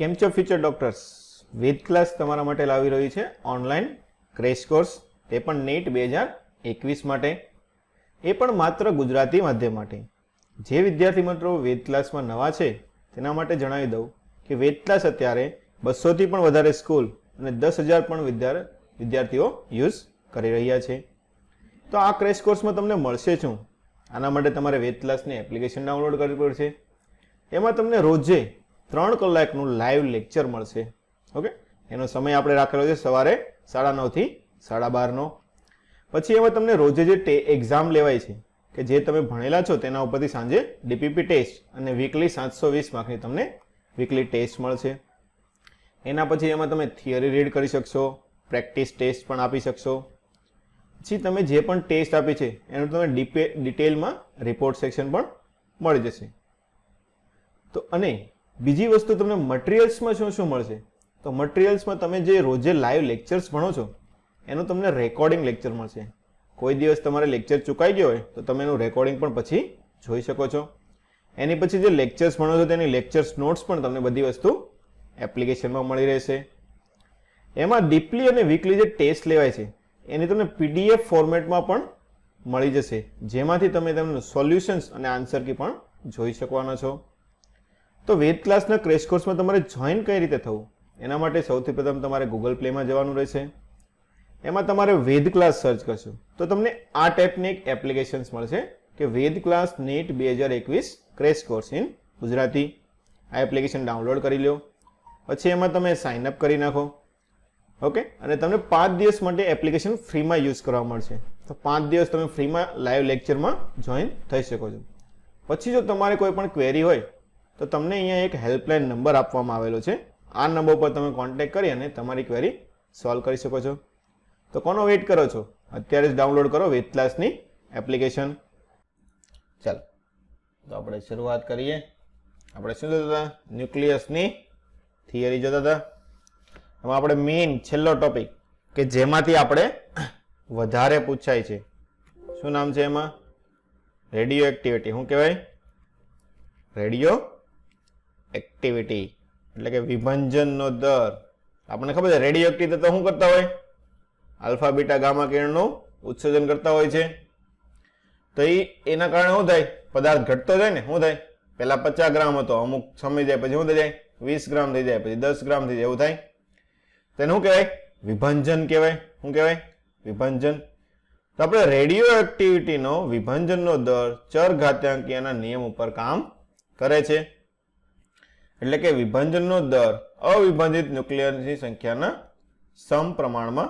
કેમ છો future doctors? વેદ class તમારા માટે લાવી રહ્યું છે ઓનલાઈન ક્રેશ કોર્સ, તે પણ નેટ 2021 માટે, એ પણ માત્ર ગુજરાતી માધ્યમ માટે. જે વિદ્યાર્થી મિત્રો વેદ ક્લાસમાં નવા છે તેના માટે જણાવી દઉં કે વેદ ક્લાસ અત્યારે 200થી પણ વધારે સ્કૂલ અને 10,000 પણ વિદ્યાર્થીઓ યુઝ કરી રહ્યા છે. તો આ ક્રેશ કોર્સમાં તમને મળશે શું? આના માટે તમારે વેદ ક્લાસની એપ્લિકેશન ડાઉનલોડ કરવી પડશે. એમાં તમને રોજે 3 કલાકનું લાઈવ લેક્ચર મળશે. ઓકે, એનો સમય આપણે રાખેલો છે સવારે 9:30 થી 12:30નો. પછી એમાં તમને રોજે જે એક્ઝામ લેવાય છે કે જે તમે ભણેલા છો તેના ઉપરથી સાંજે ડીપીપી ટેસ્ટ અને વીકલી 720 માર્કની તમને વીકલી ટેસ્ટ મળશે. એના પછી એમાં તમે થિયરી રીડ કરી શકશો, પ્રેક્ટિસ ટેસ્ટ પણ આપી શકશો. પછી તમે જે પણ ટેસ્ટ આપી છે એનું તમે ડિટેલમાં રિપોર્ટ સેક્શન પણ મળી જશે. તો અને બીજી વસ્તુ તમને મટીરિયલ્સમાં શું શું મળશે? તો મટીરિયલ્સમાં તમે જે રોજે લાઈવ લેક્ચર્સ ભણો છો એનું તમને રેકોર્ડિંગ લેક્ચર મળશે. કોઈ દિવસ તમારે લેક્ચર ચૂકાઈ ગયો હોય તો તમે એનું રેકોર્ડિંગ પણ પછી જોઈ શકો છો. એની પછી જે લેક્ચર્સ ભણો છો તેની લેક્ચર્સ નોટ્સ પણ તમને બધી વસ્તુ એપ્લિકેશનમાં મળી રહેશે. એમાં ડીપલી અને વીકલી જે ટેસ્ટ લેવાય છે એની તમને PDF ફોર્મેટમાં પણ મળી જશે, જેમાંથી તમે તેમનું સોલ્યુશન્સ અને આન્સર કી પણ જોઈ શકવાના છો. તો વેદ ક્લાસના ક્રેશ કોર્સમાં તમારે જોઈન કઈ રીતે થવું? એના માટે સૌથી પ્રથમ તમારે ગૂગલ પ્લેમાં જવાનું રહેશે. એમાં તમારે વેદ ક્લાસ સર્ચ કરશો તો તમને આ ટાઈપની એક એપ્લિકેશન્સ મળશે કે Ved class NET 2021 crash course in Gujarati. આ એપ્લિકેશન ડાઉનલોડ કરી લો. પછી એમાં તમે સાઇન અપ કરી નાખો. ઓકે, અને તમને 5 દિવસ માટે એપ્લિકેશન ફ્રીમાં યુઝ કરવા મળશે. તો 5 દિવસ તમે ફ્રીમાં લાઈવ લેક્ચરમાં જોઈન થઈ શકો છો. પછી જો તમારે કોઈ પણ ક્વેરી હોય તો તમને અહીંયા એક હેલ્પલાઇન નંબર આપવામાં આવેલો છે. આ નંબર પર તમે કોન્ટેક્ટ કરી અને તમારી ક્વેરી સોલ્વ કરી શકો છો. તો કોનો વેઇટ કરો છો? અત્યારે જ ડાઉનલોડ કરો વેદ ક્લાસની એપ્લિકેશન. ચાલો, તો આપણે શરૂઆત કરીએ. આપણે શું જોતા હતા? ન્યુક્લિયસની થિયરી જોતા હતા. એમાં આપણે મેઇન છેલ્લો ટોપિક કે જેમાંથી આપણે વધારે પૂછાય છે, શું નામ છે એમાં? Radio activity. શું કહેવાય? રેડિયો એક્ટિવિટી એટલે કે વિભંજનનો દર. આપણને ખબર છે રેડિયો એક્ટિવ તત્વ શું કરતા હોય? આલ્ફા બીટા ગામા કિરણનું ઉત્સર્જન કરતા હોય છે. તો એના કારણે શું થાય? પદાર્થ ઘટતો જાય ને. શું થાય? પહેલા 50 ગ્રામ હતો, અમુક સમય જાય પછી શું થઈ જાય? 20 ગ્રામ થઈ જાય, પછી 10 ગ્રામ થઈ જાય, એવું થાય. તો એને શું કહેવાય? વિભંજન કહેવાય. શું કહેવાય? વિભંજન. તો આપણે રેડિયો એક્ટિવિટીનો વિભંજનનો દર ચરઘાતાંકીયના નિયમ ઉપર કામ કરે છે. એટલે કે વિભંજનનો દર અવિભાજિત ન્યુક્લિયસની સંખ્યાના સમપ્રમાણમાં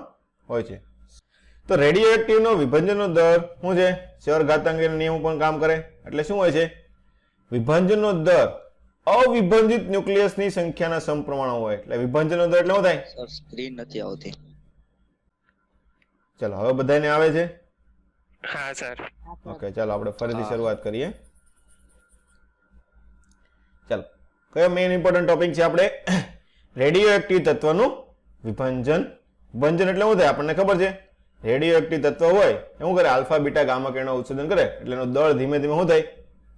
હોય છે. તો રેડિયો એક્ટિવનો વિભંજનનો દર શું છે? ચરઘાતાંકીયના નિયમ ઉપર કામ કરે. એટલે શું હોય છે? વિભાજનનો દર અવિભાજિત ન્યુક્લિયસની સંખ્યાના સમપ્રમાણમાં હોય. એટલે વિભાજનનો દર એટલે શું થાય? સર સ્ક્રીન નથી આવતી. ચલો, હવે બધાને આવે છે? હા સર. ઓકે, ચાલો આપણે ફરીથી શરૂઆત કરીએ. ચાલો, કયો મેઇન ઇમ્પોર્ટન્ટ ટોપિક છે આપણે? Radio active તત્વનું વિભંજન. વિભંજન એટલે શું થાય? આપણને ખબર છે રેડિયો એક્ટિવ તત્વ હોય શું કરે? આલ્ફા બીટા ગામા કિરણો ઉત્સર્જન કરે એટલે એનો દળ ધીમે ધીમે શું થાય?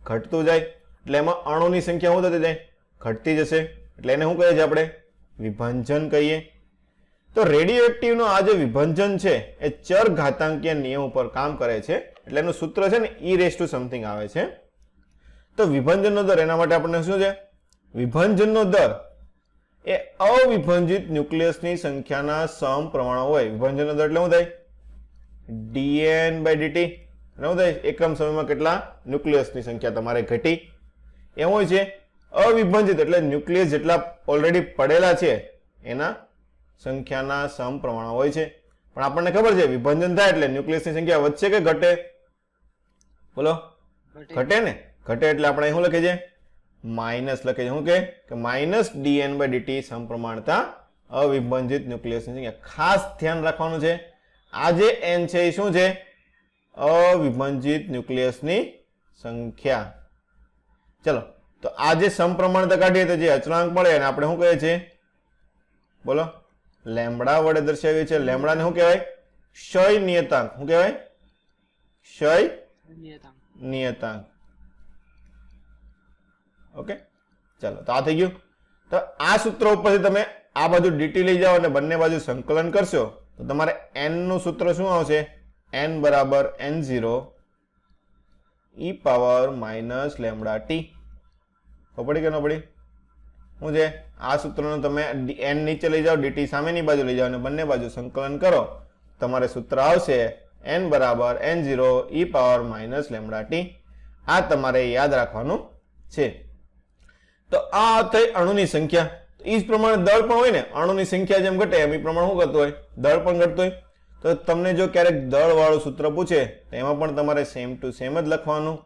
ઘટતું જાય. એટલે એમાં અણુની સંખ્યા શું થતી જાય? ઘટતી જશે. એટલે એને શું કહે છે આપણે? વિભંજન કહીએ. તો રેડિયો એક્ટિવનો આ જે વિભંજન છે એ ચરઘાતાંકીય નિયમ ઉપર કામ કરે છે. એટલે એનું સૂત્ર છે ને E⁻ સમથિંગ આવે છે. તો વિભંજનનો દર, એના માટે આપણને શું છે? વિભંજનનો દર એ અવિભાજિત ન્યુક્લિયસની સંખ્યાના સમપ્રમાણ હોય. વિભંજનનો દર એટલે શું થાય? dN/dt. શું થાય? એકમ સમયમાં કેટલા ન્યુક્લિયસની સંખ્યા તમારે ઘટી એમ હોય છે. અવિભાજિત એટલે ન્યુક્લિયસ જેટલા ઓલરેડી પડેલા છે એના સંખ્યાના સમપ્રમાણ હોય છે. પણ આપણને ખબર છે વિભાજન થાય એટલે ન્યુક્લિયસની સંખ્યા વધશે કે ઘટે? બોલો, ઘટે ને. ઘટે એટલે આપણે શું લખીએ છીએ? માઇનસ લખીએ છીએ. શું કે માઇનસ dN/dt સમપ્રમાણતા અવિભાજિત ન્યુક્લિયસની સંખ્યા. ખાસ ધ્યાન રાખવાનું છે આ જે n છે એ શું છે? અવિભાજિત ન્યુક્લિયસની સંખ્યા. ચલો, તો આ જે સમપ્રમાણતા કાઢીએ તો જે અચળાંક મળે અને આપણે શું કહીએ છીએ? બોલો, લેમ્બડા વડે દર્શાવીએ છીએ. લેમ્બડાને શું કહેવાય? ક્ષય નિયતાંક. શું કહેવાય? ક્ષય નિયતાંક. ઓકે, ચાલો, તો આ થઈ ગયું. તો આ સૂત્ર ઉપરથી તમે આ બાજુ dt લઈ જાઓ અને બંને બાજુ સંકલન કરશો તો તમારે n નું સૂત્ર શું આવશે? n બરાબર n0 e power minus lambda T. તો પડી કે ન પડી? શું છે આ સૂત્રનો તમે n નીચે લઈ જાઓ, dt સામેની બાજુ લઈ જાઓ અને બંને બાજુ સંકલન કરો, તમારે સૂત્ર આવશે n બરાબર n0 e power minus lambda T. આ તમારે યાદ રાખવાનું છે. તો આ થઈ અણુની સંખ્યા. એ જ પ્રમાણે દળ પણ હોય ને, અણુની સંખ્યા જેમ ઘટે એમ એ પ્રમાણે શું કરતું હોય? દળ પણ ઘટતું હોય. તો તમને જો ક્યારેક દળ વાળું સૂત્ર પૂછે તો એમાં પણ તમારે સેમ ટુ સેમ જ લખવાનું,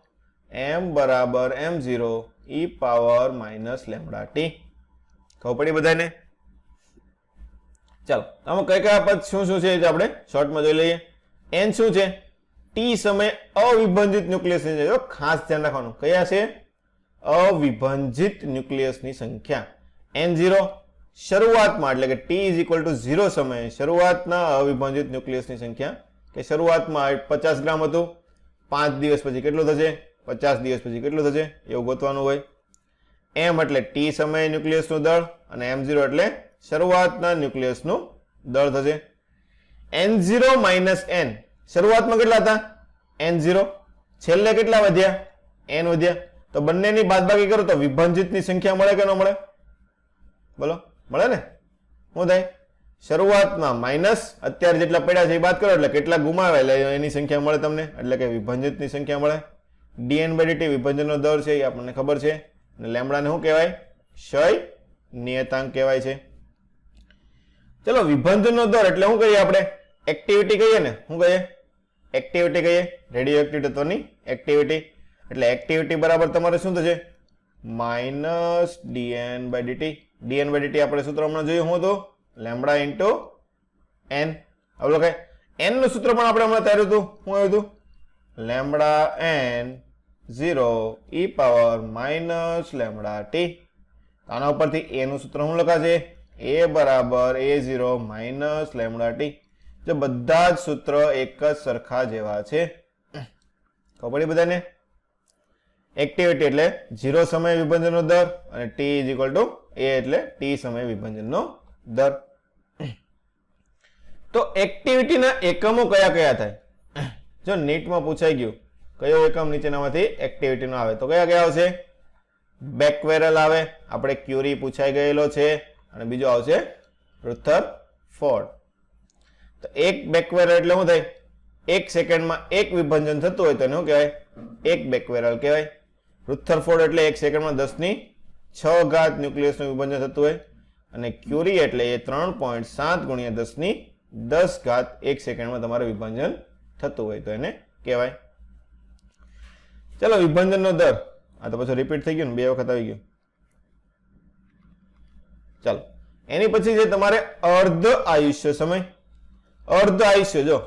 m બરાબર m0 e power minus lambda T. ખબર પડી બધાને? ચાલો આમાં કઈ કયા પદ શું શું છે એ આપણે શોર્ટમાં જોઈ લઈએ. n શું છે? ટી સમય અવિભાજિત ન્યુક્લિયસની છે. ખાસ ધ્યાન રાખવાનું, કયા છે? અવિભાજિત ન્યુક્લિયસની સંખ્યા. n0 શરૂઆતમાં એટલે કે t ઇઝ ઇક્વલ ટુ 0 સમયે શરૂઆતના અવિભાજિત ન્યુક્લિયસની સંખ્યા, કે શરૂઆતમાં 50 ગ્રામ હતું, 5 દિવસ પછી કેટલું થશે? 50 દિવસ પછી કેટલું થશે એવું ગોતવાનું હોય. m એટલે t સમયે ન્યુક્લિયસનું દળ અને m0 એટલે શરૂઆતના ન્યુક્લિયસનું દળ થશે. n0 માઇનસ n શરૂઆતમાં કેટલા હતા? n0. છેલ્લે કેટલા વધ્યા? n વધ્યા. તો બંનેની બાદબાકી કરો તો વિભાજિતની સંખ્યા મળે કે ન મળે? બોલો, મળે ને? શું થાય? શરૂઆતમાં માઇનસ અત્યારે જેટલા પડ્યા છે એ બાદ કરો એટલે કેટલા ગુમાવેલા એની સંખ્યા મળે તમને, એટલે કે વિભાજિતની સંખ્યા મળે. dn/dt વિભાજનનો દર છે એ આપણને ખબર છે. અને લેમ્બડાને શું કહેવાય? ક્ષય નિયતાંક કહેવાય છે. ચલો વિભાજનનો દર એટલે શું કહીએ આપણે? એક્ટિવિટી કહીએ ને. શું કહીએ? એક્ટિવિટી કહીએ. રેડિયો એક્ટિવ તત્વની એક્ટિવિટી. એટલે એક્ટિવિટી બરાબર તમારે શું થશે? Minus dn/dt. dn/dt આપણે સૂત્ર હમણાં જોયું શું હતું? Lambda into n. હવે લખાય n નું સૂત્ર પણ આપણે હમણાં તાર્યું હતું. શું આવ્યું હતું? Lambda n 0 e power minus lambda T. આના ઉપરથી a નું સૂત્ર શું લખાશે? a બરાબર a0 માઇનસ લેમ્બડા ટી. જો બધા જ સૂત્ર એક જ સરખા જેવા છે. ખબર પડી બધાને? એક્ટિવિટી એટલે 0 સમય વિભાજનનો દર અને t is equal to a એટલે t સમય વિભાજનનો દર. તો એક્ટિવિટીના એકમો કયા કયા થાય? જો નીટમાં પૂછાઈ ગયું કયો એકમ નીચેનામાંથી એક્ટિવિટીનો આવે તો કયા કયા આવશે? બેકવેરલ આવે, આપણે ક્યુરી પૂછાઈ ગયેલો છે, અને બીજો આવશે રુથરફોર્ડ. તો એક બેકવેરલ એટલે શું થાય? 1 સેકન્ડમાં એક વિભાજન થતું હોય તો એને શું કહેવાય? એક બેકવેરલ કહેવાય. રુથરફોર્ડ એટલે 1 સેકન્ડમાં 10⁶ ન્યુક્લિયસનું વિભાજન થતું હોય, અને ક્યુરી એટલે એ 3.7 × 10⁻10 1 સેકન્ડમાં તમારે વિભાજન થતું હોય તો એને કહેવાય. ચલો વિભાજનનો દર આ તો પછી રિપીટ થઈ ગયું ને, 2 વખત આવી ગયું. ચાલો એની પછી છે તમારે અર્ધ આયુષ્ય સમય. અર્ધ આયુષ્ય, જો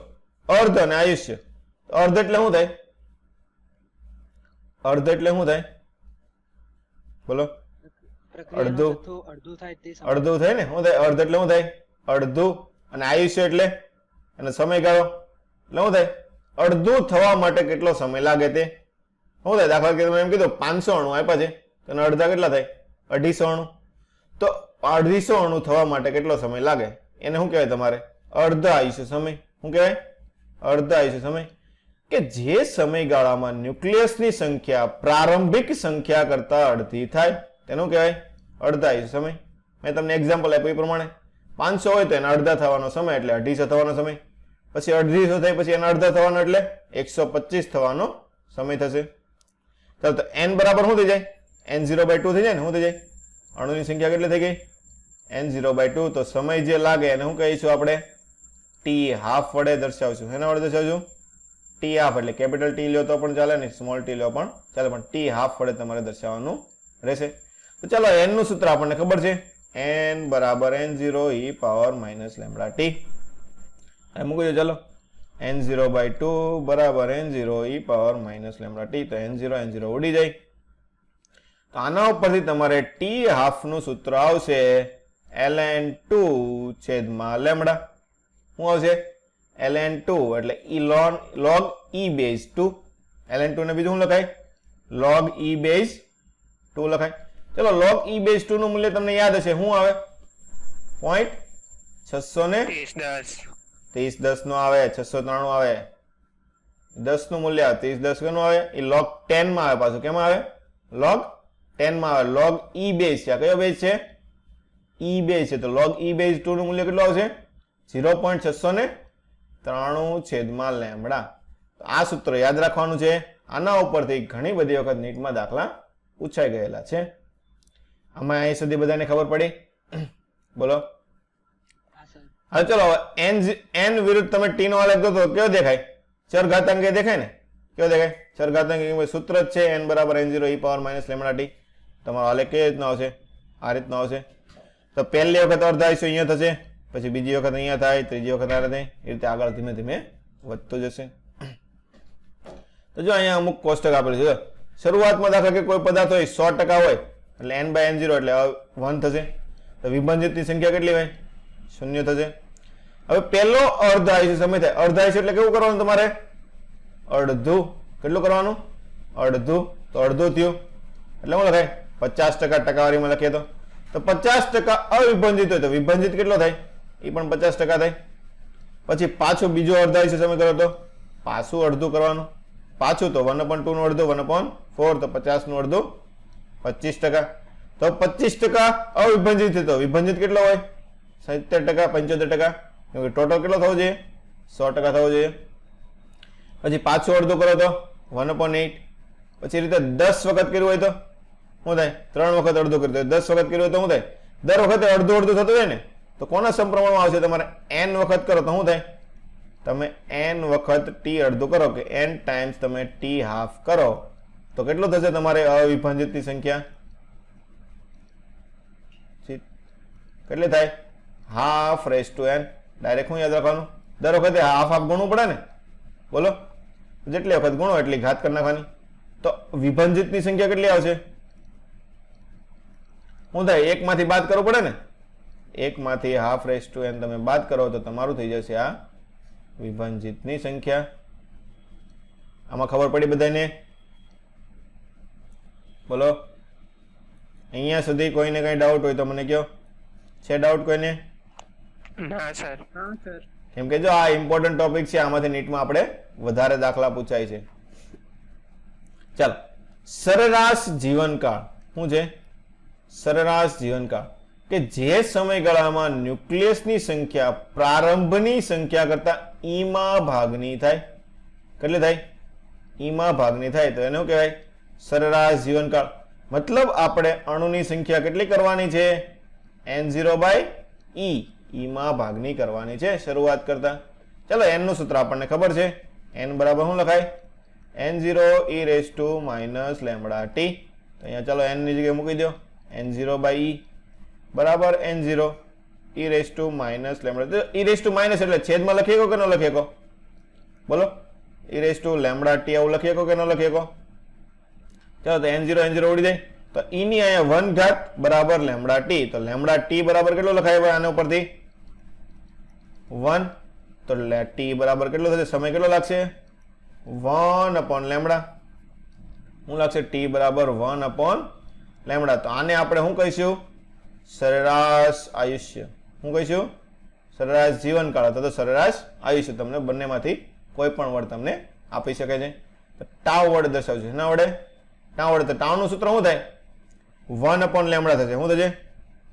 અર્ધ અને આયુષ્ય. અર્ધ એટલે શું થાય? અર્ધ એટલે શું થાય? બોલો. અડધું અડધું થાય ને. શું થાય? અર્ધ એટલે શું થાય? અડધું. અને આયુષ્ય એટલે અને સમયગાળો એટલે શું થાય? અડધું થવા માટે કેટલો સમય લાગે તે શું થાય? દાખલા તરીકે તમે એમ કીધું 500 અણુ આપ્યા છે તો અડધા કેટલા થાય? 250 અણુ. તો 250 અણુ થવા માટે કેટલો સમય લાગે એને શું કહેવાય? તમારે અર્ધ આયુષ્ય સમય. શું કહેવાય? અર્ધ આયુષ્ય સમય. કે જે સમયગાળામાં ન્યુક્લિયસની સંખ્યા પ્રારંભિક સંખ્યા કરતા અડધી થાય તેનું કહેવાય અર્ધ આયુષ્ય સમય. મેં તમને એક્ઝામ્પલ આપ્યું એ પ્રમાણે 500 હોય તો એના અડધા થવાનો સમય એટલે 250 થવાનો સમય. પછી 250 થાય પછી એના અડધા થવાનો એટલે 125 થવાનો સમય થશે. ચાલો તો n બરાબર શું થઈ જાય? n0/2 થઈ જાય ને. શું થઈ જાય? અણુની સંખ્યા કેટલી થઈ ગઈ? n0/2. તો સમય જે લાગે એને શું કહીશું આપણે? t½ વડે દર્શાવશું. એના વડે દર્શાવશું t½ એટલે કેપિટલ T લ્યો તો પણ ચાલે ને સ્મોલ t લ્યો પણ ચાલે, પણ t½ વડે તમારે દર્શાવવાનું રહેશે. તો ચાલો n નું સૂત્ર આપણને ખબર છે. n બરાબર n0 e power minus lambda T. અને મૂકી દો. ચાલો n0/2 બરાબર n0 e power minus lambda T. તો n0 ઉડી જાય. તો આના ઉપરથી તમારે t½ નું સૂત્ર આવશે ln2 છેદમાં લેમ્બડા. શું આવશે? ln2 એટલે log e base 2. ln2 ને બીજું શું લખાય? log e base 2 લખાય. તો ચલો log e બેઝ 2 નું મૂલ્ય તમને યાદ હશે શું આવે 0.630 30 10 નો આવે 693 આવે 10 નું મૂલ્ય 30 10 કેનું આવે એ log 10 માં આવે પાછું કેમાં આવે log 10 માં આવે log e બેઝ છે આ કયો બેઝ છે e બેઝ છે તો log e બેઝ 2 નું મૂલ્ય કેટલું આવશે 0.693 છેદમાં લેમ્બડા તો આ સૂત્ર યાદ રાખવાનું છે આના ઉપરથી ઘણી બધી વખત નીટમાં દાખલા પૂછાઈ ગયેલા છે આમાં અહીં સુધી બધાને ખબર પડી બોલો હા ચલો હવે n વિરુદ્ધ તમે t નો આલેખ દો તો કેવો દેખાય ચરઘાતાંકી દેખાય ને કેવો દેખાય ચરઘાતાંકી સૂત્ર જ છે n બરાબર n0 e power minus lambda t તમારો આલેખ કેવી રીતનો આવશે આ રીતનો આવશે તો પહેલી વખત અર્ધાંશ અહીંયા થશે પછી બીજી વખત અહીંયા થાય ત્રીજી વખત આ થાય એ રીતે આગળ ધીમે ધીમે વધતું જશે તો જો અહીંયા અમુક કોષ્ટક આપેલું છે શરૂઆતમાં દાખલા કે કોઈ પદાર્થ હોય 100% હોય એટલે n બાય n0 એટલે 1 થશે તો વિભાજિતની સંખ્યા કેટલી હોય 0 થશે હવે પહેલો અર્ધાંશ સમય થાય અર્ધાંશ એટલે કેવું કરવાનું તમારે અડધું કેટલું કરવાનું અડધું તો અડધું થયું એટલે શું લખાય 50% ટકાવારીમાં લખીએ તો 50% અવિભાજિત હોય તો વિભાજિત કેટલો થાય એ પણ 50% થાય પછી પાછું બીજો અર્ધાંશ સમય કરો તો પાછું અડધું કરવાનું પાછું તો 1/2 નું અડધું 1/4 તો 50 નું અડધું 25% તો 25% અવિભાજિત તો વિભાજિત કેટલો હોય 70% 75% કેમકે ટોટલ કેટલો થવો જોઈએ 100% થવો જોઈએ પછી પાછું અડધું કરો તો 1/8 પછી રીતે 10 વખત કર્યું હોય તો શું થાય 3 વખત અડધું કર્યું તો 10 વખત કર્યું હોય તો શું થાય દર વખતે અડધું અડધું થતું હોય ને તો કોના સમપ્રમાણમાં આવશે તમારે n વખત કરો તો શું થાય તમે n વખત t અડધું કરો કે n ટાઈમ્સ તમે t હાફ કરો તો કેટલું થશે તમારે અવિભાજિતની સંખ્યા કેટલી થાય half raise to n direct શું યાદ રાખવાનું દર વખતે હાફ હાફ ગણવું પડે ને બોલો જેટલી વખત ગણો એટલી ઘાત કરી નાખવાની તો વિભાજિતની સંખ્યા કેટલી આવશે શું થાય એક માંથી બાદ કરવું પડે ને એક માંથી હાફ રેસ ટુ n તમે બાદ કરો તો તમારું થઈ જશે આ વિભાજિતની સંખ્યા આમાં ખબર પડી બધાને બોલો અહીંયા સુધી કોઈને કઈ ડાઉટ હોય તો મને કહો છે ડાઉટ કોઈને ના સર કેમ કે જો આ ઇમ્પોર્ટન્ટ ટોપિક છે આમાંથી નીટમાં આપણે વધારે દાખલા પૂછાય છે ચાલો સરેરાશ જીવનકાળ શું છે સરેરાશ જીવનકાળ કે જે સમયગાળામાં ન્યુક્લિયસની સંખ્યા પ્રારંભની સંખ્યા કરતા ઈમાં ભાગની થાય કેટલી થાય ઈમાં ભાગની થાય તો એને શું કહેવાય સરેરાશ જીવનકાળ મતલબ આપણે અણુની સંખ્યા કેટલી કરવાની છે n0 બાય e ઈમાં ભાગની કરવાની છે શરૂઆત કરતા ચલો n નું સૂત્ર આપણને ખબર છે n બરાબર શું લખાય n0 e raise to minus lambda t તો અહીંયા ચલો n ની જગ્યાએ મૂકી દો n0 બાય e બરાબર n0 e raise to minus lambda e raise to minus એટલે છેદમાં લખી શકો કે ન લખી શકો બોલો e raise to lambda t આવું લખી શકો કે ન લખી શકો ચલો તો n0 ઉડી જાય તો e ની અહીંયા 1 ઘાત બરાબર લેમ્બડા t તો લેમ્બડા t બરાબર કેટલો લખાય આના ઉપરથી 1 તો t બરાબર કેટલો થશે સમય કેટલો લાગશે 1 લેમ્બડા શું લાગશે t બરાબર 1 લેમ્બડા તો આને આપણે શું કહીશું સરેરાશ આયુષ્ય શું કહીશું સરેરાશ જીવનકાળ અથવા તો સરેરાશ આયુષ્ય તમને બંનેમાંથી કોઈ પણ વર્ડ તમને આપી શકે છે તો ટાવ વડે દર્શાવશે એના વડે ટાવ વડે તો ટાવનું સૂત્ર શું થાય 1 લેમ્બડા થશે શું થશે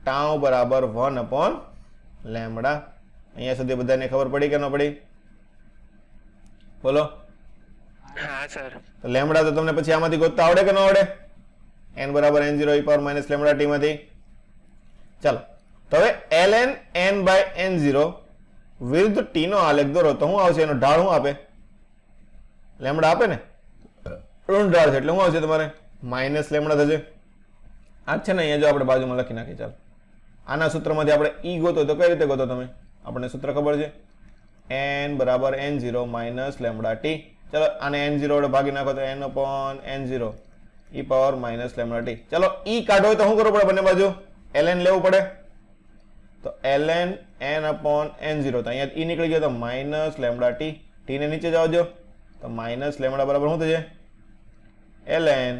ટાવ બરાબર 1 લેમ્બડા અહીંયા સુધી બધાને ખબર પડી કે ન પડી બોલો હા સર તો લેમ્બડા તો તમને પછી આમાંથી ગોતતા આવડે કે ન આવડે n બરાબર n0 e power minus lambda t માંથી ચાલો તો હવે ln n બાય n0 વિરુદ્ધ t નો આલેખ દોરો તો શું આવશે એનો ઢાળ શું આપે લેમ્બડા આપે ને ઋણ ઢાળ છે એટલે શું આવશે તમારે માઇનસ લેમ્બડા થશે આ છે ને અહીંયા જો આપણે બાજુમાં લખી નાખીએ ચાલો આના સૂત્રમાંથી આપણે e ગોતો તો કઈ રીતે ગોતો તમે આપણને સૂત્ર ખબર છે n બરાબર n0 માઇનસ લેમ્બડા t ચલો આને n0 વડે ભાગી નાખો તો n/n0 e power minus lambda t ચલો e કાઢો હોય તો શું કરવું પડે બંને બાજુ ln લેવું પડે તો ln n/n0 તો અહીંયા e નીકળી ગયો તો માઇનસ લેમ્બડા t t ને નીચે જાવજો તો માઇનસ લેમ્બડા બરાબર શું થશે ln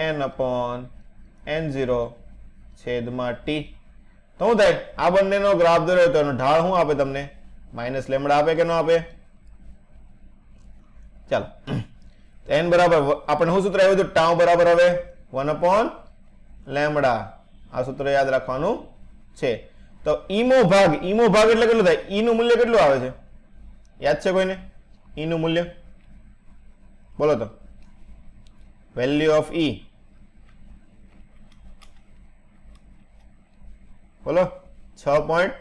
n/n0 n0 છેદમાં t. તો શું થાય? આ બંનેનો ગ્રાફ દોર્યો તો એનો ઢાળ શું આપે તમને? માઇનસ લેમડા આપે કે ન આપે? ચાલો, n બરાબર આપણે શું સૂત્ર આવ્યું હતું? ટાઉ બરાબર હવે 1/લેમડા. આ સૂત્ર યાદ રાખવાનું છે. તો ઈમો ભાગ એટલે કેટલું થાય? ઈ નું મૂલ્ય કેટલું આવે છે? યાદ છે કોઈને ઈ નું મૂલ્ય? બોલો તો. વેલ્યુ ઓફ ઈ બોલો. 6 પોઈન્ટ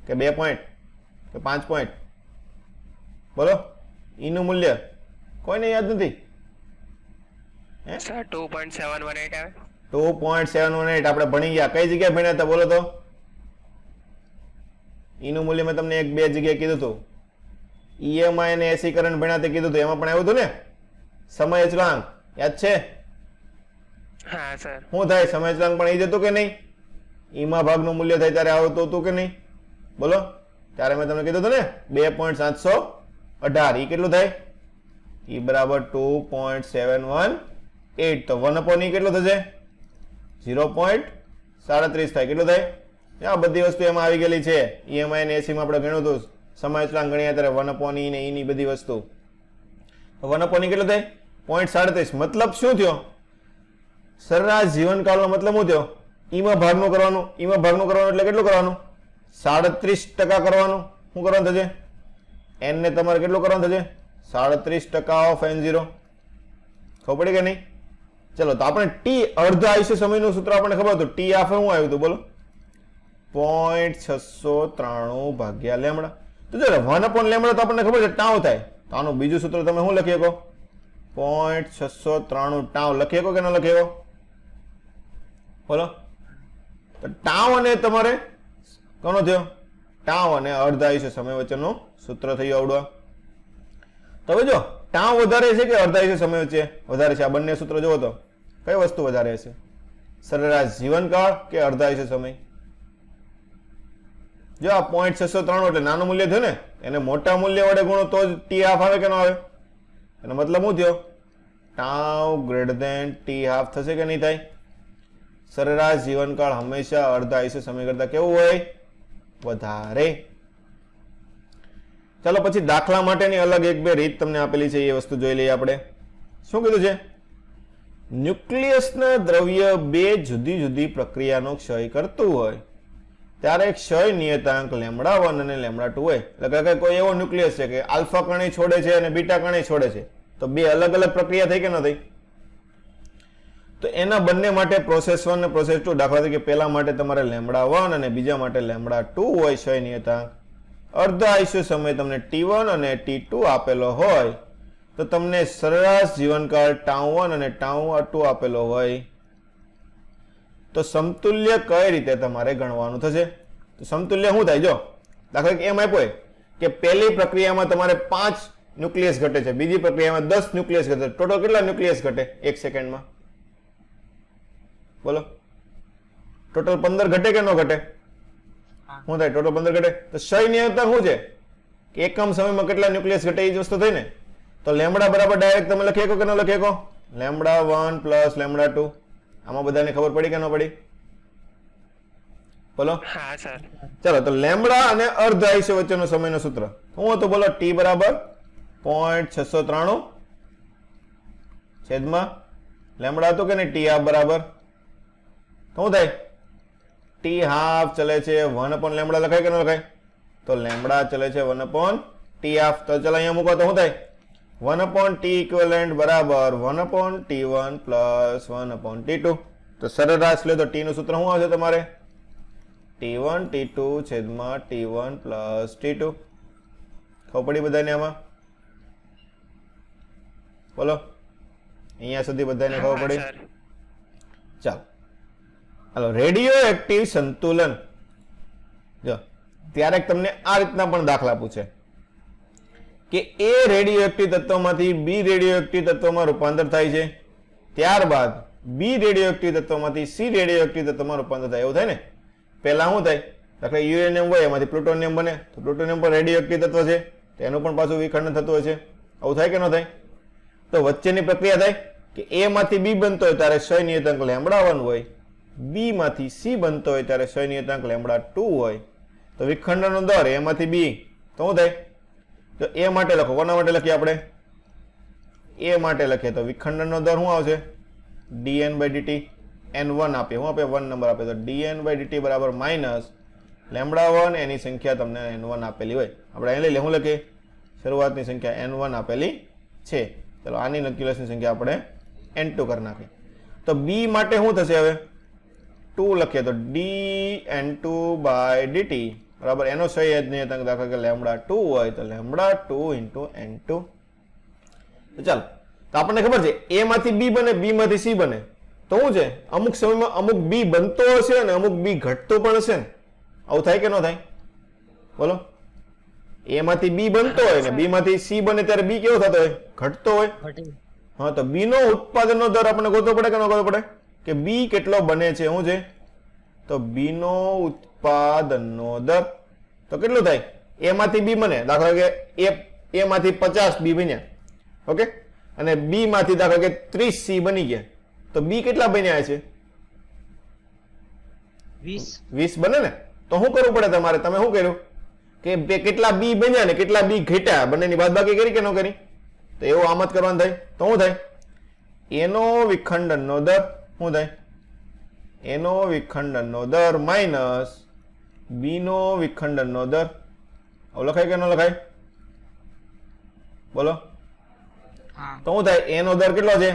કે 2 પોઈન્ટ કે 5 પોઈન્ટ? બોલો. ઈ નું મૂલ્ય કોઈને યાદ નથી? સર 2.718 આવે. 2.718 આપણે ભણી ગયા. કઈ જગ્યાએ ભણ્યા હતા બોલો તો? ઈનું મૂલ્ય મેં તમને 1-2 જગ્યાએ કીધું હતું. ઈએમઆઈ અને એસી કરંટ ભણ્યા તે કીધું હતું. એમાં પણ આવ્યું હતું ને સમય અચળાંક? યાદ છે? હા સર. શું થાય? સમય અચળાંક પણ એ જ હતું કે નહીં? ઈમાં ભાગનું મૂલ્ય થાય ત્યારે આવતું હતું કે નહીં? બોલો. ત્યારે મેં તમને કીધું હતું ને 2.718. ઈ કેટલું થાય? ઈ બરાબર 2.718. તો 1/e કેટલું થશે? 0.37 થાય. કેટલું થાય? આ બધી વસ્તુ એમાં આવી ગયેલી છે. ઈએમઆઈ અને એસી માં આપણે ગણ્યું હતું. સમય અચળાંક ગણ્યા ત્યારે 1/e ને ઈ ની બધી વસ્તુ. 1/e કેટલું થાય? 0.37. મતલબ શું થયો? સરેરાશ જીવનકાળનો મતલબ શું થયો? ઈમાં ભાગનું કરવાનું. ઈમાં ભાગનું કરવાનું એટલે કેટલું કરવાનું? 37% કરવાનું. શું કરવાનું થશે? n ને તમારે કેટલું કરવાનું થશે? 37% ઓફ n0. ખબર પડી કે નહીં? ચલો, તો આપણે t અર્ધ આયુષ્ય સમયનું સૂત્ર આપણને ખબર હતું. t આફે શું આવ્યું હતું બોલો? 0.693 ભાગ્યા લેમડા. તો જો 1/લેમડા તો આપણને ખબર છે ટાઉ થાય. તો આનું બીજું સૂત્ર તમે શું લખી શકો? 0.693 ટાઉ લખી શકો કે ન લખી શકો? બોલો. તો ટાઉ અને તમારે કોનો થયો? ટાઉ અને અર્ધ આયુષ્ય સમય વચ્ચેનું સૂત્ર થયું આવડવા. તો હવે જો ટાઉ વધારે છે કે અર્ધ આયુષ્ય સમય વચ્ચે વધારે છે? આ બંને સૂત્ર જુઓ તો કઈ વસ્તુ વધારે હશે? સરેરાશ જીવનકાળ કે અર્ધ આયુષ્ય સમય? જો આ 0.693 એટલે નાનું મૂલ્ય થયું ને, એને મોટા મૂલ્ય વડે ગુણો તો જ ટી હાફ આવે કે ન આવે? એનો મતલબ શું થયો? Tau greater than T half થશે કે નહીં થાય? સરેરાશ જીવનકાળ હંમેશા અર્ધ આયુષ્ય સમય કરતા કેવું હોય? વધારે. ચાલો પછી દાખલા માટેની અલગ 1-2 રીત તમને આપેલી છે, એ વસ્તુ જોઈ લઈએ આપણે. શું કીધું છે? ન્યુક્લિયસના દ્રવ્ય 2 જુદી જુદી પ્રક્રિયાનો ક્ષય કરતું હોય ત્યારે ક્ષય નિયતાંક λ1 અને λ2 હોય. એટલે કે કોઈ એવો ન્યુક્લિયસ છે કે આલ્ફા કણે છોડે છે અને બીટા કણે છોડે છે, તો 2 અલગ અલગ પ્રક્રિયા થઈ કે ન થઈ? તો એના બંને માટે પ્રોસેસ 1 અને પ્રોસેસ 2, દાખલા તરીકે પહેલા માટે તમારે λ1 અને બીજા માટે λ2 હોય ક્ષય નિયતાંક. અર્ધ આયુષ્ય સમય તમને t1 અને t2 આપેલો હોય તો તમને સરેરાશ જીવનકાળ τ1 અને τ2 આપેલો હોય તો સમતુલ્ય કઈ રીતે તમારે ગણવાનું થશે? તો સમતુલ્ય શું થાય? જો દાખલા એમ આપ્યો કે પહેલી પ્રક્રિયામાં તમારે 5 ન્યુક્લિયસ ઘટે છે, બીજી પ્રક્રિયામાં 10 ન્યુક્લિયસ ઘટે. ટોટલ કેટલા ન્યુક્લિયસ ઘટે 1 સેકન્ડમાં? બોલો. ટોટલ 15 ઘટે કે ન ઘટે? શું થાય? ટોટલ 15 ઘટે. તો ક્ષય નિયતાંક શું છે કે એકમ સમયમાં કેટલા ન્યુક્લિયસ ઘટે એ જ વસ્તુ થઈ ને. તો લેમડા બરાબર ડાયરેક્ટ તમે લખી શકો કે ન લખી શકો? λ1 પ્લસ λ2. આમાં બધાને ખબર પડી કે ન પડી? બોલો. હા સર. ચાલો, તો લેમડા અને અર્ધ આયુષ્ય વચ્ચેનો સમયનો સૂત્ર શું હતું બોલો? t બરાબર 0.693 છેદમાં લેમડા હતું કે નહીં? t હાફ બરાબર શું થાય? t હાફ ચલે છે 1/λ લખાય કે ન લખાય? તો લેમડા ચલે છે 1/t હાફ. તો ચાલો અહીંયા મૂકો તો શું થાય? 1/t ઇક્વિવેલન્ટ બરાબર 1/t1 પ્લસ 1/t2. તો સરેરાશ લે તો t નું સૂત્ર શું આવશે તમારે? t1 t2 છેદમાં t1 પ્લસ t2. ખબર પડી બધાને આમાં? બોલો. અહીંયા સુધી બધાને ખબર પડી? ચાલો, હાલો. રેડિયો એક્ટિવ સંતુલન. જો ત્યારે તમને આ રીતના પણ દાખલા પૂછે કે એ રેડિયો એક્ટિવ તત્વમાંથી બી રેડિયો એક્ટિવ તત્વમાં રૂપાંતર થાય છે, ત્યારબાદ બી રેડિયો એક્ટિવ તત્વમાંથી સી રેડિયો એક્ટિવ તત્વમાં રૂપાંતર થાય. એવું થાય ને? પહેલા શું થાય? દાખલા યુરેનિયમ હોય એમાંથી પ્લુટોનિયમ બને, તો પ્લુટોનિયમ પણ રેડિયો એક્ટિવ તત્વ છે, તો એનું પણ પાછું વિખંડન થતું હોય છે. આવું થાય કે ન થાય? તો વચ્ચેની પ્રક્રિયા થાય. કે A માંથી B બનતો હોય ત્યારે ક્ષય નિયતાંક λ1 હોય, B માંથી C બનતો હોય ત્યારે ક્ષય નિયતાંક λ2 હોય, તો વિખંડનનો દર A માંથી B તો શું થાય? તો A માટે લખો. કોના માટે લખીએ આપણે? A માટે લખીએ તો વિખંડનનો દર શું આવશે? dn/dt n1 આપીએ. શું આપે? 1 નંબર આપે તો dn/dt બરાબર માઇનસ λ1 એની સંખ્યા તમને n1 આપેલી હોય. આપણે અહીં લઈ લે. શું લખીએ? શરૂઆતની સંખ્યા n1 આપેલી છે. ચલો આની નક્યુલસની સંખ્યા આપણે n2 કરી નાખીએ. તો B માટે શું થશે? હવે 2 લખીએ તો dn2/dt બરાબર એનો ક્ષય નિયતાંક દાખલા કે λ2 હોય તો λ2 × n2. તો ચાલો, તો આપણને ખબર છે A માંથી B બને, B માંથી C બને, તો શું છે? અમુક સમયમાં અમુક B બનતો હશે અને અમુક B ઘટતો પણ હશે ને. આવું થાય કે ન થાય? બોલો. A માંથી B બનતો હોય ને B માંથી C બને ત્યારે B કેવો થતો હોય? ઘટતો હોય. હા, તો B નો ઉત્પાદનનો દર આપણને ગોતવો પડે કે ન ગોતવો પડે? કે B કેટલો બને છે? શું છે? તો B નો ઉત્પાદનનો દર તો કેટલું થાય? A માંથી B બને, દાખલા કે A માંથી 50 B બન્યા, ઓકે, અને B માંથી દાખલા કે 30 C બની ગયા, તો B કેટલા બન્યા છે? 20 બને ને. તો શું કરવું પડે તમારે? તમે શું કર્યું કે કેટલા B બન્યા ને કેટલા B ઘટ્યા બંનેની બાદબાકી કરી કે ન કરી? તો એવું આમ જ કરવાનું થાય. તો શું થાય? એનો વિખંડનનો દર શું થાય? એનો વિખંડનનો દર માઇનસ B નો વિખંડનનો દર. આવું લખાય કે ન લખાય? બોલો. તો શું થાય? એનો દર કેટલો છે?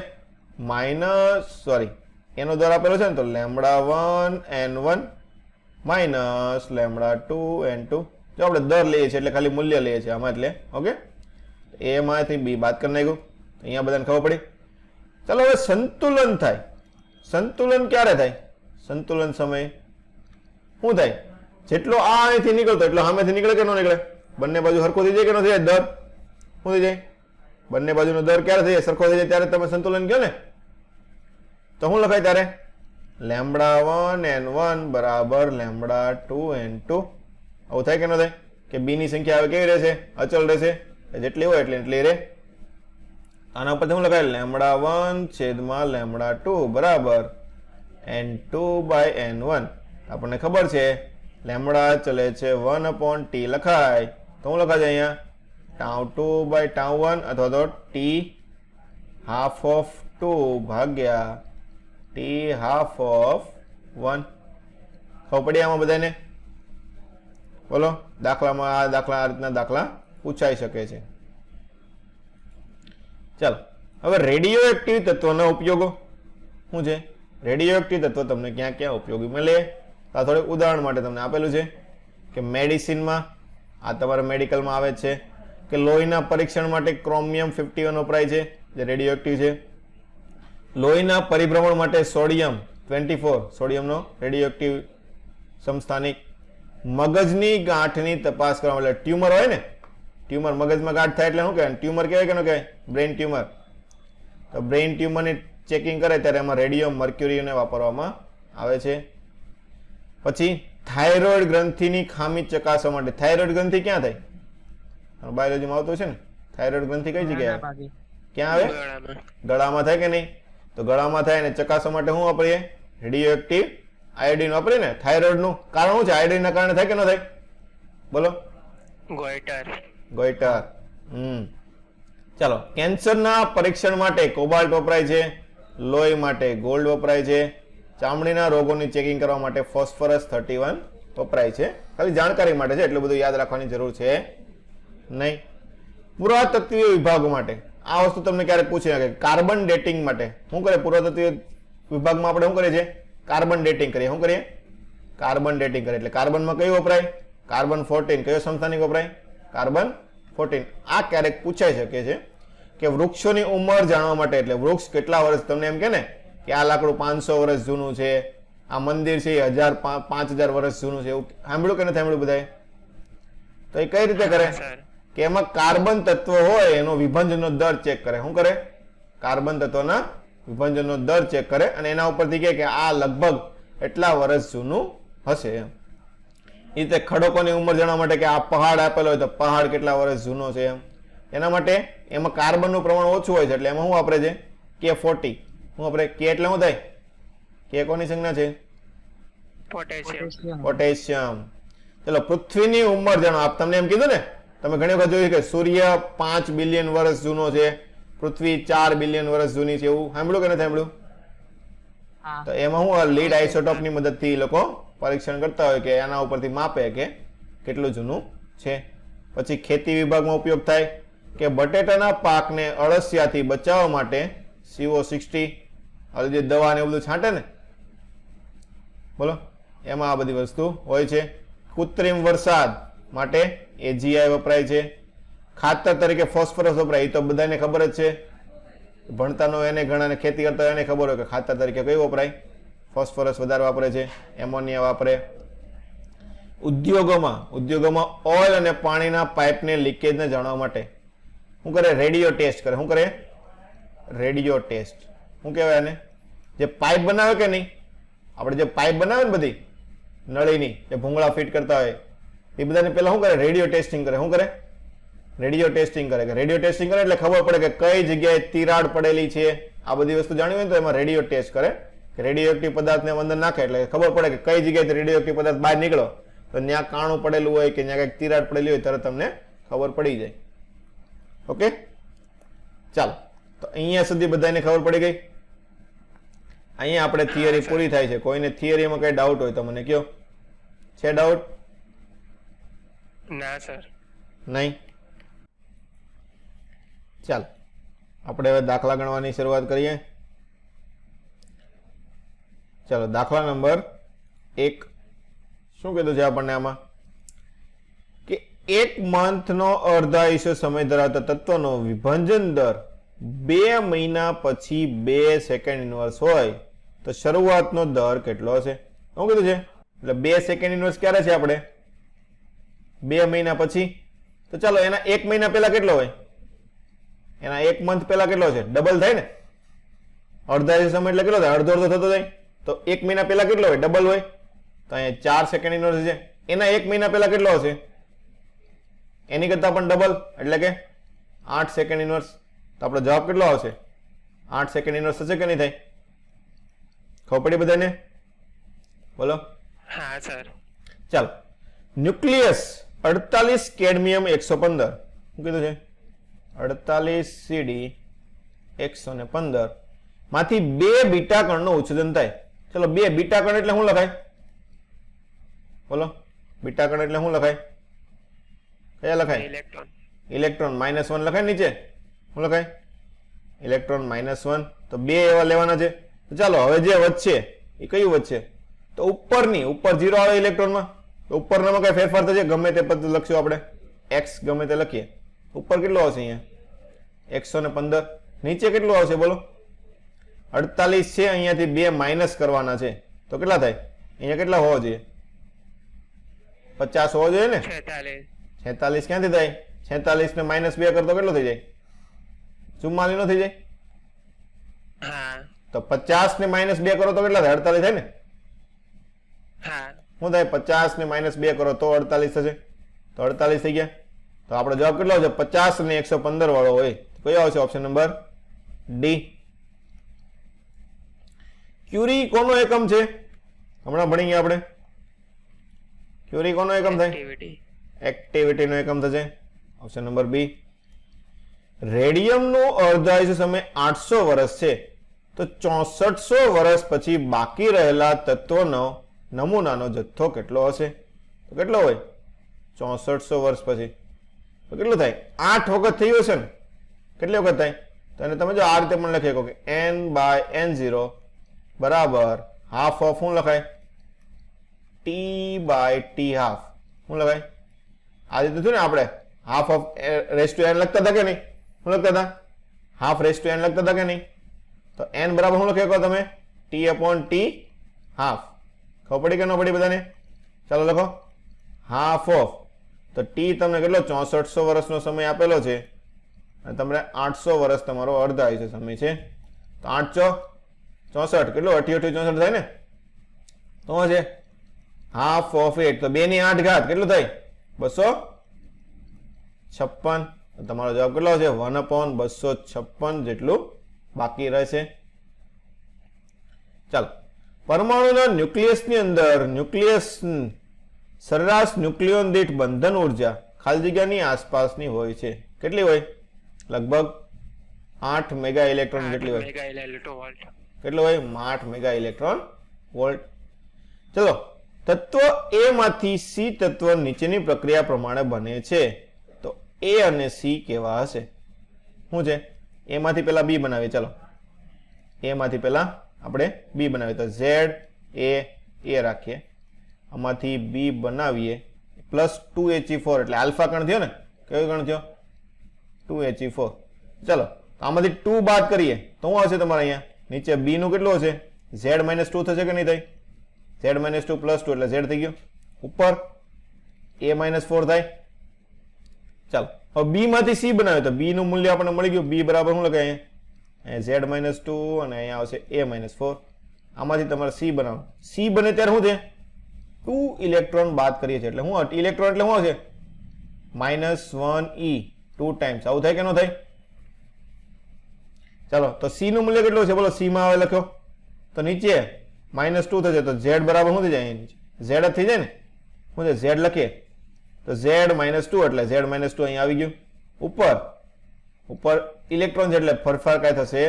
એનો દર આપેલો છે ને, તો λ1 n1 માઇનસ λ2 n2. જો આપણે દર લઈએ છીએ એટલે ખાલી મૂલ્ય લઈએ છીએ આમાં, એટલે ઓકે. A માંથી B બાદ કરી નાખ્યું, અહીંયા બધાને ખબર પડી. ચાલો હવે સંતુલન થાય. સંતુલન ક્યારે થાય? સંતુલન સમયે શું થાય? જેટલો આ અહીંથી નીકળતો એટલો સામેથી નીકળે કે ન નીકળે? બંને બાજુ સરખો થઈ જાય કે ન થઈ જાય? દર શું થઈ જાય? બંને બાજુનો દર ક્યારે થઈ જાય? સરખો થઈ જાય ત્યારે તમે સંતુલન કહો ને. તો શું લખાય ત્યારે? λ1 n1 બરાબર λ2 n2. આવું થાય કે ન થાય? કે B ની સંખ્યા હવે કેવી રહેશે? અચલ રહેશે, જેટલી હોય એટલી રહે. આના ઉપર શું લખાય? λ1 / λ2 બરાબર n2/n1. આપણને ખબર છે λ ચલે છે 1/t લખાય, તો શું લખાય અહીંયા? τ2/τ1 અથવા તો t½ ભાગ્યા t½ ખબર પડી આમાં બધાને? બોલો. દાખલામાં આ રીતના દાખલા પૂછાઈ શકે છે. ચાલો, હવે રેડિયો એક્ટિવ તત્વના ઉપયોગો શું છે? રેડિયો એક્ટિવ તત્વ તમને ક્યાં ક્યાં ઉપયોગી મળે? આ થોડું ઉદાહરણ માટે તમને આપેલું છે કે મેડિસિનમાં, આ તમારા મેડિકલમાં આવે છે કે લોહીના પરીક્ષણ માટે ક્રોમિયમ 51 વપરાય છે, જે રેડિયો એક્ટિવ છે. લોહીના પરિભ્રમણ માટે સોડિયમ 24, સોડિયમનો રેડિયો એક્ટિવ સમસ્થાનિક. મગજની ગાંઠની તપાસ કરવા માટે ટ્યુમર હોય ને, ટ્યુમર મગજમાં ગાંઠ થાય એટલે શું કહેવાય? ટ્યુમર કહેવાય કે ન કહેવાય? Brain tumour. તો બ્રેઇન ટ્યુમરની ચેકિંગ કરે ત્યારે એમાં રેડિયમ મર્ક્યુરીને વાપરવામાં આવે છે. પછી થાઇરોઇડ ગ્રંથિની ખામી ચકાસવા માટે. થાઇરોઇડ ગ્રંથિ ક્યાં થાય? બાયોલોજીમાં આવતું છે ને. થાઇરોઇડ ગ્રંથિ કઈ જગ્યાએ આવે? ક્યાં આવે? ગળામાં થાય કે નહીં? તો ગળામાં થાય ને ચકાસવા માટે શું વાપરીએ? રેડિયો એક્ટિવ આયોડિન વાપરીએ ને. થાઇરોઇડનું કારણ શું છે? આયોડિનના કારણે થાય કે ન થાય? બોલો. ગોઈટર. ચાલો, કેન્સરના પરીક્ષણ માટે કોબાલ્ટ વપરાય છે, લોહી માટે ગોલ્ડ વપરાય છે, ચામડીના રોગોની ચેકિંગ કરવા માટે ફોસ્ફરસ 31 વપરાય છે. ખાલી જાણકારી માટે છે, એટલું બધું યાદ રાખવાની જરૂર છે નહીં. પુરાતત્વીય વિભાગ માટે આ વસ્તુ તમને ક્યારેક પૂછી શકે. કાર્બન ડેટિંગ માટે શું કરે? પુરાતત્વીય વિભાગમાં આપણે શું કરીએ છીએ? કાર્બન ડેટિંગ કરીએ. શું કરીએ? કાર્બન ડેટિંગ કરીએ. એટલે કાર્બનમાં કયું વપરાય? કાર્બન 14. કયો સમસ્થાનિક વપરાય? કાર્બન 14. આ ક્યારેક પૂછાઈ શકે છે કે વૃક્ષોની ઉંમર જાણવા માટે. એટલે વૃક્ષ કેટલા વર્ષ, તમને એમ કે ને કે આ લાકડું 500 વર્ષ જૂનું છે, આ મંદિર છે 5000 વર્ષ જૂનું છે, એવું સાંભળ્યું કે નથી સાંભળ્યું બધાએ? તો એ કઈ રીતે કરે? કે એમાં કાર્બન તત્વ હોય એનો વિભંજનનો દર ચેક કરે. શું કરે? કાર્બન તત્વના વિભંજનનો દર ચેક કરે અને એના ઉપરથી કહે કે આ લગભગ એટલા વર્ષ જૂનું હશે. એમ એ રીતે ખડકોની ઉંમર જાણવા માટે કે આ પહાડ આપેલો હોય તો પહાડ કેટલા વર્ષ જૂનો છે, એમ એના માટે એમાં કાર્બનનું પ્રમાણ ઓછું હોય છે એટલે એમાં શું વાપરે છે? K40 શું આપણે કે એટલે શું થાય? કે કોની સંજ્ઞા છે? પોટેશિયમ. પોટેશિયમ. ચલો પૃથ્વીની ઉંમર જાણો. આપ તમને એમ કીધું ને, તમે ઘણી વખત જોયું કે સૂર્ય 5 બિલિયન વર્ષ જૂનો છે, પૃથ્વી 4 બિલિયન વર્ષ જૂની છે, એવું સાંભળ્યું કે નથી સાંભળ્યું? તો એમાં હું લીડ આઇસોટોપની મદદથી એ લોકો પરીક્ષણ કરતા હોય કે એના ઉપરથી માપે કે કેટલું જૂનું છે. પછી ખેતી વિભાગમાં ઉપયોગ થાય કે બટેટાના પાકને અળસિયાથી બચાવવા માટે CO60 હવે જે દવા ને એવું બધું છાંટે ને, બોલો, એમાં આ બધી વસ્તુ હોય છે. કૃત્રિમ વરસાદ માટે AGI વપરાય છે. ખાતર તરીકે ફોસ્ફરસ વપરાય, એ તો બધાને ખબર જ છે. ભણતાનો એને ઘણાને ખેતી કરતા હોય એને ખબર હોય કે ખાતર તરીકે કયું વપરાય? ફોસ્ફરસ વધારે વાપરે છે, એમોનિયા વાપરે. ઉદ્યોગોમાં ઓઇલ અને પાણીના પાઇપને લીકેજને જાણવા માટે શું કરે? રેડિયો ટેસ્ટ કરે. શું કરે? Radio test. શું કહેવાય આને? જે પાઇપ બનાવે કે નહીં, આપણે જે પાઇપ બનાવે ને બધી નળીની, જે ભૂંગળા ફિટ કરતા હોય, એ બધાને પહેલા શું કરે? રેડિયો ટેસ્ટિંગ કરે. શું કરે? રેડિયો ટેસ્ટિંગ કરે. રેડિયો ટેસ્ટિંગ કરે એટલે ખબર પડે કે કઈ જગ્યાએ તિરાડ પડેલી છે. આ બધી વસ્તુ જાણવી હોય તો એમાં રેડિયો ટેસ્ટ કરે. રેડિયો એક્ટિવ પદાર્થને અંદર નાખે એટલે ખબર પડે કે કઈ જગ્યાએ રેડિયો એક્ટિવ પદાર્થ બહાર નીકળો, તો ત્યાં કાણું પડેલું હોય કે ત્યાં કંઈક તિરાડ પડેલી હોય તરત તમને ખબર પડી જાય. ઓકે, ચાલો, તો અહીંયા સુધી બધાને ખબર પડી ગઈ. અહીંયા આપણે થિયરી પૂરી થાય છે. કોઈને થિયરીમાં કઈ ડાઉટ હોય તો મને કયો. છે ડાઉટ? ના સર. નહીં? ચાલો, આપણે હવે દાખલા ગણવાની શરૂઆત કરીએ. ચાલો, દાખલા નંબર 1. શું કીધું છે આપણને આમાં? કે 1 મંથનો અર્ધાયુષ્ય સમય ધરાવતા તત્વનો વિભાજન દર 2 મહિના પછી 2 સેકન્ડ ઇનવર્સ હોય તો શરૂઆતનો દર કેટલો હશે? શું કીધું છે? એટલે 2 સેકન્ડ ઇનવર્સ ક્યારે છે આપણે? 2 મહિના પછી. તો ચાલો, એના 1 મહિના પહેલા કેટલો હોય? એના 1 મંથ પહેલા કેટલો છે? ડબલ થાય ને. અડધા સમય એટલે કેટલો થાય? અડધો અડધો થતો જાય. તો 1 મહિના પહેલા કેટલો હોય? ડબલ હોય. તો અહીંયા 4 સેકન્ડ ઇનવર્સ છે. એના 1 મહિના પહેલા કેટલો હશે? એની કરતા પણ ડબલ, એટલે કે 8 સેકન્ડ ઇનવર્સ. તો આપણો જવાબ કેટલો આવશે? 8 સેકન્ડ ઇનવર્સ થશે કે નહીં થાય? ખબર પડી બધાને? બોલો. હા સર. ચાલો, ન્યુક્લિયસ 48 કેડમિયમ 115. શું કીધું છે? 48 CD 115 માંથી 2 બીટા કણનું ઉત્સર્જન થાય. ચલો, 2 બીટા કણ એટલે શું લખાય? બોલો, બીટા કણ એટલે શું લખાય? કયા લખાય? ઇલેક્ટ્રોન. ઇલેક્ટ્રોન -1 લખાય નીચે. શું લખાય? ઇલેક્ટ્રોન -1. તો 2 એવા લેવાના છે. તો ચાલો, હવે જે વધશે એ કયું વધશે? તો ઉપર 0 આવે ઇલેક્ટ્રોનમાં. તો ઉપરનામાં કઈ ફેરફાર થશે? ગમે તે પદ લખશું આપણે, x ગમે તે લખીએ. ઉપર કેટલો આવશે? અહીંયા 115. નીચે કેટલું આવશે? બોલો. 48 છે, અહીંયાથી 2 માઇનસ કરવાના છે. તો કેટલા થાય? અહીંયા કેટલા હોવા જોઈએ? 50 હોવો જોઈએ ને. 46. 46 ક્યાંથી થાય? 46 ને -2 કરતો કેટલો થઈ જાય? 44 નો થઈ જાય. હા. તો 50 ને -2 કરો તો કેટલા થાય? 48 થાય ને. હા. શું થાય? 50 ને -2 કરો તો 48 થશે. તો 48 થઈ ગયા. તો આપણો જવાબ કેટલો આવશે? 50 ને 115 વાળો હોય. કયો આવશે? Option number D. ક્યુરી કોનો એકમ છે? હમણાં ભણી ગયા આપણે. ક્યુરી કોનો એકમ થાય? એક્ટિવિટી. એક્ટિવિટીનો એકમ થશે. ઓપ્શન નંબર બી. રેડિયમનું અર્ધાયુષ્ય સમય 800 વર્ષ છે તો 6400 વર્ષ પછી બાકી રહેલા તત્વનો નમૂનાનો જથ્થો કેટલો હશે? તો કેટલો હોય? 6400 વર્ષ પછી તો કેટલું થાય? 8 વખત થયું હશે ને. કેટલી વખત થાય? તો એને તમે જો આ રીતે પણ લખી શકો કે n/n0 બરાબર હાફ ઓફ શું લખાય? t/t². શું લખાય? આ રીતે થયું ને. આપણે half of raise to n લખતા હતા કે નહીં? શું લખતા હતા? હાફ રેસ ટુ n લખતા હતા કે નહીં? તો n બરાબર શું લખી શકો તમે? t/t half. ખબર પડી કે ન પડી બધાને? ચાલો લખો. હાફ ઓફ, તો t તમને કેટલો? 6400 વર્ષનો સમય આપેલો છે અને તમને 800 વર્ષ તમારો અર્ધાયુષ્ય સમય છે. તો 8 64 કેટલો? 88 64 થાય ને. તો શું છે? હાફ ઓફ 8, તો 2 ની 8 ઘાત કેટલું થાય? 256. તમારો જવાબ કેટલો છે? 1/256 જેટલું બાકી રહેશે. ચાલો, પરમાણુના ન્યુક્લિયસની અંદર સરેરાશ ન્યુક્લિયોન દીઠ બંધન ઉર્જા ખાલી જગ્યાની આસપાસની હોય છે. કેટલી હોય? લગભગ 8 મેગા ઇલેક્ટ્રોન જેટલી હોય. Mega electron volt. કેટલો હોય? 8 મેગા ઇલેક્ટ્રોન વોલ્ટ. ચલો, તત્વ એ માંથી સી તત્વ નીચેની પ્રક્રિયા પ્રમાણે બને છે. તો એ અને સી કેવા હશે? શું છે? એ માંથી પહેલા બી બનાવીએ. ચાલો, એ માંથી પહેલા આપણે બી બનાવીએ. તો ઝેડ એ રાખીએ, આમાંથી બી બનાવીએ. +2He4 એટલે આલ્ફા કણ થયો ને? કયો કણ થયો? 2He4. ચલો, આમાંથી 2 બાદ કરીએ તો શું આવશે તમારે? અહીંયા નીચે બી નું કેટલું હશે? Z-2 થશે કે નહીં થાય? Z-2 +2 એટલે Z થઈ ગયો. ઉપર A-4 થાય. ચાલો, હવે બી માંથી સી બનાવે તો બી નું મૂલ્ય આપણને મળી ગયું. બી બરાબર શું લખાય? અહીંયા Z-2 અને અહીંયા આવશે A-4. આમાંથી તમારે સી બનાવો. સી બને ત્યારે શું છે? 2 ઇલેક્ટ્રોન બાદ કરીએ છીએ એટલે શું? ઇલેક્ટ્રોન એટલે શું હશે? -1e 2 times. આવું થાય કે ન થાય? ચાલો, તો સી નું મૂલ્ય કેટલું છે? બોલો, સી માં આવે લખ્યો તો નીચે -2 થશે તો Z બરાબર શું થઈ જાય? નીચે Z જ થઈ જાય ને. શું છે? Z લખીએ તો Z-2 એટલે Z-2 અહીં આવી ગયું. ઉપર ઇલેક્ટ્રોન છે એટલે ફેરફાર કાંઈ થશે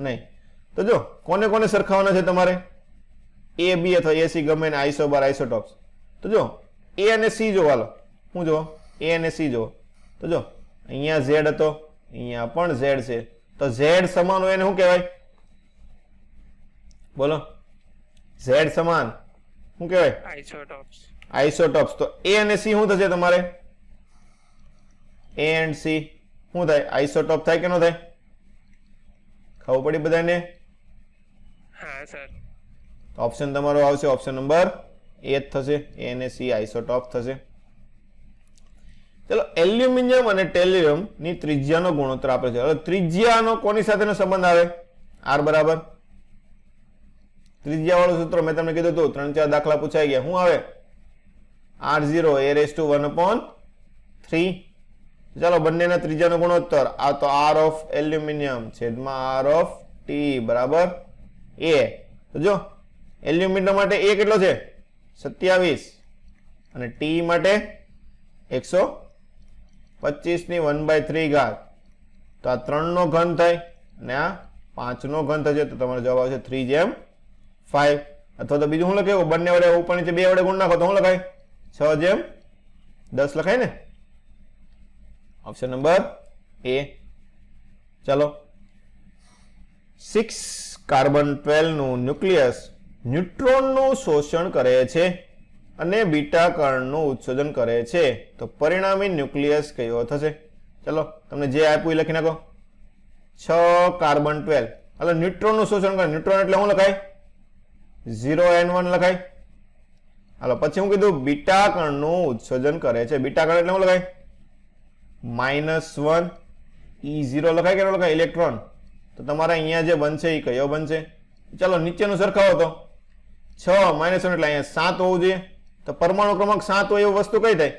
નહીં. તો જો કોને કોને સરખાવવાના છે તમારે? A, B અથવા AC ગમે ને આઇસોબાર આઇસોટોપ્સ. તો જો A અને C જો, હાલો શું જો? A અને C જો. તો જો અહીંયા Z હતો, અહીંયા પણ Z છે. તો Z સમાન હોય એને શું કહેવાય? બોલો, Z સમાન શું કહેવાય? આઇસોટોપ્સ. આઇસોટોપ્સ. તો A અને C શું થશે તમારે? A and C શું થાય? આઇસોટોપ થાય કે ન થાય? ખબર પડી બધાને? હા સર. ઓપ્શન તમારો આવશે ઓપ્શન નંબર એ જ થશે. A અને C આઇસોટોપ થશે. ચલો, એલ્યુમિનિયમ અને ટેલિયમ ની ત્રિજ્યાનો ગુણોત્તર આપે છે. હવે ત્રિજ્યાનો કોની સાથેનો સંબંધ આવે? R બરાબર ત્રિજ્યા વાળું સૂત્ર મેં તમને કીધું હતું. 3-4 દાખલા પૂછાઈ ગયા. શું આવે? R0 A⁻⁴. ચાલો, બંનેના ત્રિજ્યાનો ગુણોત્તર આ તો R ઓફ એલ્યુમિનિયમ છેદમાં R ઓફ ટી બરાબર A. તો જો એલ્યુમિનિયમ માટે A કેટલો છે? 27 અને ટી માટે 125 ની 1/3 તો આ 3 નો ઘન થાય અને આ 5 નો ઘન થશે. તો તમારો જવાબ આવશે 3/5. અથવા તો બીજું શું લખાય? બંને વડે ઉપર નીચે 2 વડે ગુણ નાખો તો શું લખાય? 6/10 લખાય ને? Option number A. ચાલો, 6 કાર્બન 12 નું ન્યુક્લિયસ ન્યુટ્રોનનું શોષણ કરે છે અને બીટા કણનું ઉત્સર્જન કરે છે. તો પરિણામી ન્યુક્લિયસ કયો થશે? ચલો, તમને જે આપ્યું એ લખી નાખો. 6 કાર્બન 12. એટલે ન્યુટ્રોનનું શોષણ કરે. ન્યુટ્રોન એટલે શું લખાય? 0N1 લખાય. હાલો, પછી શું કીધું? બીટા કણનું ઉત્સર્જન કરે છે. બીટા કણ એટલે શું લખાય? -1 E0 લખાય કે ન લખાય? ઇલેક્ટ્રોન. તો તમારે અહીંયા જે બનશે એ કયો બનશે? ચાલો, નીચેનું સરખાવો તો 6 -1 એટલે અહીંયા 7 હોવું જોઈએ. તો પરમાણુ ક્રમાંક 7 હોય એવું વસ્તુ કઈ થાય?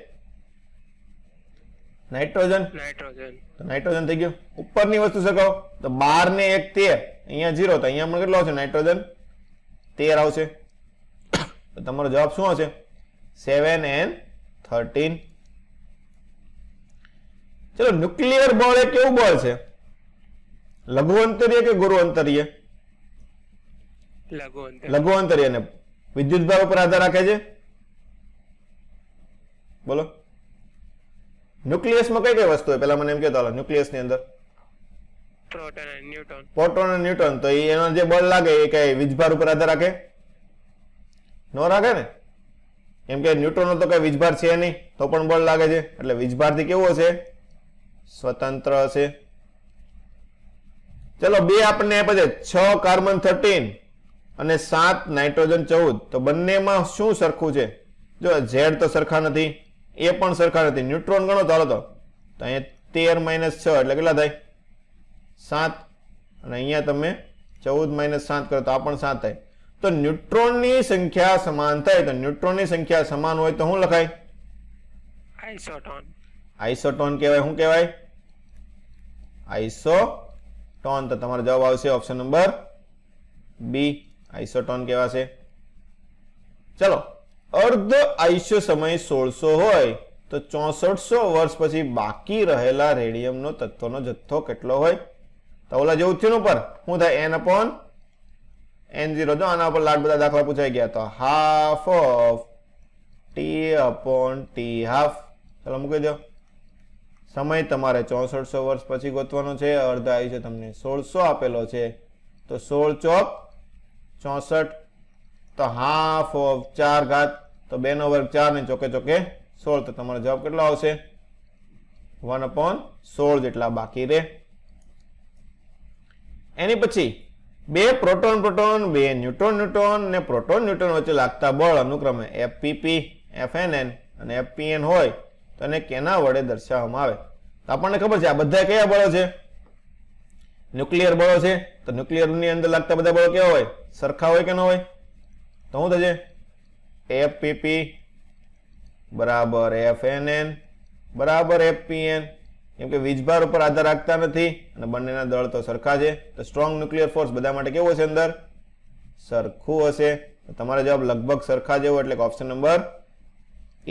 નાઇટ્રોજન. તો નાઇટ્રોજન થઈ ગયું. ઉપરની વસ્તુ સરખાવો તો 12 ને 1 13, અહીંયા 0. તો અહીંયા પણ કેટલો આવશે? નાઇટ્રોજન 13 આવશે. તો તમારો જવાબ શું આવશે? 7N13. ચલો, ન્યુક્લિયર બળ એ કેવું બળ છે? લઘુ અંતરીય કે ગુરુ અંતરીય? લઘુ અંતરીય. અને વિદ્યુત ભાર ઉપર આધાર રાખે છે. બોલો, ન્યુક્લિયસમાં કઈ કઈ વસ્તુ હોય? પેલા મને એમ કહેતો હાલો, ન્યુક્લિયસની અંદર પ્રોટોન અને ન્યુટ્રોન. પ્રોટોન અને ન્યુટ્રોન. તો એનો જે બળ લાગે એ કઈ વીજભાર ઉપર આધાર રાખે? ન રાખે ને. એમ કે ન્યુટ્રોનનો તો કઈ વીજભાર છે નહીં તો પણ બળ લાગે છે. એટલે વીજભારથી કેવું હશે? સ્વતંત્ર હશે. ચલો, 2 આપણને આપે છે 6 કાર્બન 13 અને 7 નાઇટ્રોજન 14. તો બંનેમાં શું સરખું છે? જો Z તો સરખા નથી, એ પણ સરખા નથી. ન્યુટ્રોન ગણો તો હાલો તો અહીંયા 13 - 6 એટલે કેટલા થાય? 7. અને અહીંયા તમે 14 - 7 કરો તો આ પણ 7 થાય. તો ન્યુટ્રોનની સંખ્યા સમાન થાય. તો ન્યુટ્રોનની સંખ્યા સમાન હોય તો શું લખાય? આઇસોટોન. આઇસોટોન કહેવાય. શું કહેવાય? ટોન, તો તમારો જવાબ આવશે ઓપ્શન નંબર બી, આઇસોટોન કહેવાશે. ચલો, અર્ધ આયુષ્ય સમય 1600 હોય તો 6400 વર્ષ પછી બાકી રહેલા રેડિયમનો તત્વનો જથ્થો કેટલો હોય? તો ઓલા જેવું થયું ઉપર શું થાય? n/n0. જો આના ઉપર લાડ બધા દાખલા પૂછાઈ ગયા, તો હાફ ઓફ t/t હાફ. ચલો મૂકી દો. સમય તમારે 6400 વર્ષ પછી ગોતવાનો છે. અર્ધ આયુષ્ય તમને 1600 આપેલો છે, તો 16 ચોક 64, તો હાફ ઓફ 4 ઘાત, તો 2 નો વર્ગ 4 ને ચોકે ચોકે 16, તો તમારો જવાબ કેટલો આવશે? 1/16 જેટલા બાકી રહે. એની પછી બે પ્રોટોન પ્રોટોન, બે ન્યુટ્રોન ન્યુટ્રોન ને પ્રોટોન ન્યુટ્રોન વચ્ચે લાગતા બળ અનુક્રમે FPP, FNN અને FPN હોય તો એને કેના વડે દર્શાવવામાં આવે? તો આપણને ખબર છે આ બધા કયા બળો છે? ન્યુક્લિયર બળો છે. તો ન્યુક્લિયર ની અંદર લાગતા બધા બળો કેવા હોય? સરખા હોય કે ન હોય? તો શું થશે? FPP બરાબર FNN બરાબર FPN, કેમ કે વીજભાર ઉપર આધાર રાખતા નથી અને બંનેના દળ તો સરખા છે. તો સ્ટ્રોંગ ન્યુક્લિયર ફોર્સ બધા માટે કેવું હશે? અંદર સરખું હશે. તો તમારો જવાબ લગભગ સરખા જેવો, એટલે કે ઓપ્શન નંબર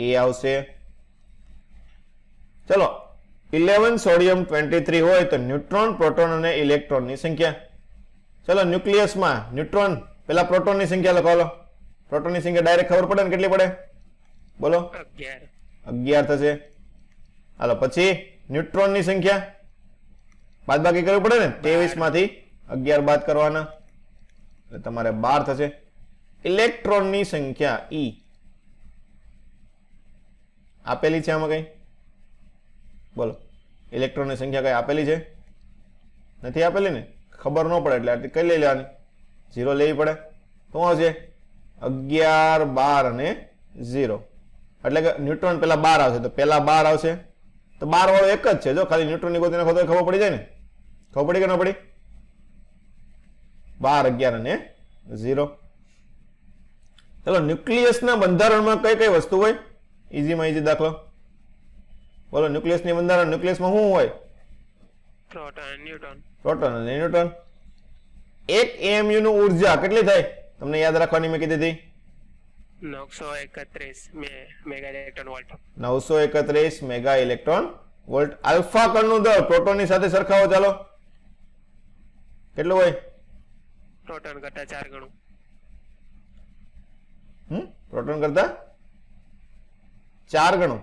એ આવશે. ચલો, 11 સોડિયમ 23 હોય તો ન્યુટ્રોન, પ્રોટોન અને ઇલેક્ટ્રોનની સંખ્યા. ચલો, ન્યુક્લિયસમાં ન્યુટ્રોન, પેલા પ્રોટોનની સંખ્યા લખો. લો, પ્રોટોનની સંખ્યા ડાયરેક્ટ ખબર પડે ને કેટલી પડે? બોલો. 11 થશે. હાલો, પછી ન્યુટ્રોનની સંખ્યા બાદબાકી કરવી પડે ને, 23 માંથી 11 બાદ કરવાના, એટલે તમારે 12 થશે. ઇલેક્ટ્રોનની સંખ્યા E આપેલી છે આમાં કઈ? બોલો, ઇલેક્ટ્રોનની સંખ્યા કઈ આપેલી છે? નથી આપેલી ને, ખબર ન પડે એટલે કઈ લઈ લેવાની? 0 લેવી પડે. તો આવશે 11, 12 અને 0, એટલે કે ન્યુટ્રોન પેલા 12 આવશે, તો પેલા 12 આવશે. તો 12 વાળો એક જ છે. જો ખાલી ન્યુટ્રોન ની ગોતીને ખબર પડી જાય ને. ખબર પડી કે ન પડી? 12, 11 અને 0. ચલો, ન્યુક્લિયસના બંધારણમાં કઈ કઈ વસ્તુ હોય? ઈઝીમાં ઈઝી દાખલો બોલો. ન્યુક્લિયસની બંધારણ, ન્યુક્લિયસમાં શું હોય? પ્રોટોન અને ન્યુટ્રોન. પ્રોટોન અને ન્યુટ્રોન. એક AMU નું ઉર્જા કેટલી થાય? તમને યાદ રાખવાની મેં કીધી હતી 931 mega electron volt. 931 mega electron volt. Alpha કણનું દળ પ્રોટોનની સાથે સરખાવો. ચાલો, કેટલું હોય? પ્રોટોન કરતા 4 ગણું. પ્રોટોન કરતા 4 ગણું.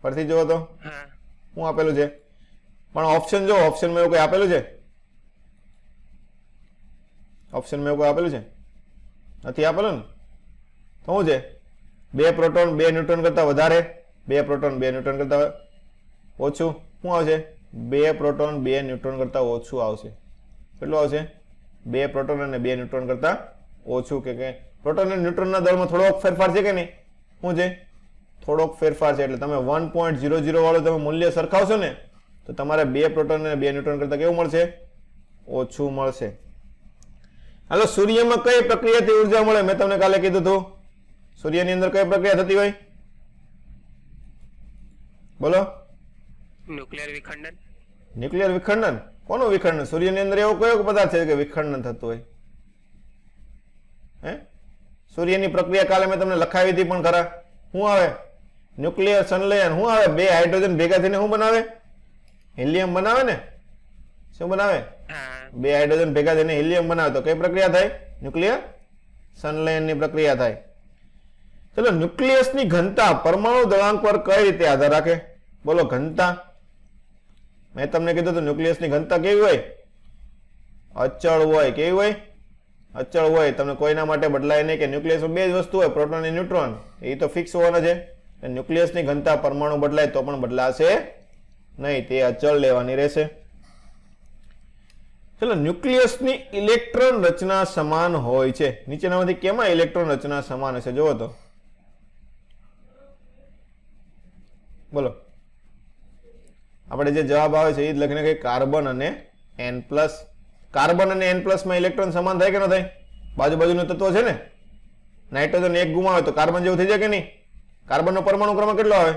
પરથી જુઓ તો હા, શું આપેલું છે? પણ ઓપ્શન જો, ઓપ્શનમાં એવું કઈ આપેલું છે? ઓપ્શનમાં એવું કઈ આપેલું છે? નથી આપેલું ને. તો શું છે? 2 પ્રોટોન 2 ન્યુટ્રોન કરતા વધારે, 2 પ્રોટોન 2 ન્યુટ્રોન કરતા ઓછું. શું આવશે? 2 પ્રોટોન 2 ન્યુટ્રોન કરતા ઓછું આવશે. કેટલું આવશે? 2 પ્રોટોન અને 2 ન્યુટ્રોન કરતા ઓછું. કે પ્રોટોન અને ન્યુટ્રોનના દળમાં થોડોક ફેરફાર છે કે નહીં? શું છે? થોડોક ફેરફાર છે. એટલે તમે 1.00 વાળું તમે મૂલ્ય સરખાવશો ને, તો તમારે 2 પ્રોટોન અને 2 ન્યુટ્રોન કરતા કેવું મળશે? ઓછું મળશે. હાલો, સૂર્યમાં કઈ પ્રક્રિયાથી ઉર્જા મળે? મેં તમને કાલે કીધું હતું. સૂર્યની અંદર કઈ પ્રક્રિયા થતી હોય? બોલો. ન્યુક્લિયર વિખંડન. ન્યુક્લિયર વિખંડન. કોનું વિખંડન? સૂર્યની અંદર એવો કયો પદાર્થ છે કે વિખંડન થતું હોય? હે? સૂર્યની પ્રક્રિયા કાલે મેં તમને લખાવી હતી પણ ખરા. શું આવે? ન્યુક્લિયર સંલયન. શું આવે? 2 હાઇડ્રોજન ભેગા થઈને શું બનાવે? હિલિયમ બનાવે ને. શું બનાવે? 2 હાઇડ્રોજન ભેગા થઈને હિલિયમ બનાવે. તો કઈ પ્રક્રિયા થાય? ન્યુક્લિયર સંલયનની પ્રક્રિયા થાય. ચલો, ન્યુક્લિયસની ઘનતા પરમાણુ દળાંક પર કઈ રીતે આધાર રાખે? બોલો, ઘનતા. મેં તમને કીધું તો ન્યુક્લિયસની ઘનતા કેવી હોય? અચળ હોય. કેવી હોય? અચળ હોય. તમને કોઈના માટે બદલાય નહીં. કે ન્યુક્લિયસમાં 2 જ વસ્તુ હોય, પ્રોટોન અને ન્યુટ્રોન, એ તો ફિક્સ હોવાના છે. ન્યુક્લિયસની ઘનતા પરમાણુ બદલાય તો પણ બદલાશે નહીં, તે અચળ લેવાની રહેશે. ચલો, ન્યુક્લિયસની ઇલેક્ટ્રોન રચના સમાન હોય છે. નીચેનામાંથી કેમાં ઇલેક્ટ્રોન રચના સમાન હશે? જોવો તો બોલો. આપણે જે જવાબ આવે છે એ જ લખીને કે કાર્બન અને N+. કાર્બન અને N+ માં ઇલેક્ટ્રોન સમાન થાય કે ન થાય? બાજુબાજુનું તત્વ છે ને. નાઇટ્રોજન 1 ગુમાવે તો કાર્બન જેવું થઈ જાય કે નહીં? કાર્બનનો પરમાણુ ક્રમાંક કેટલો આવે?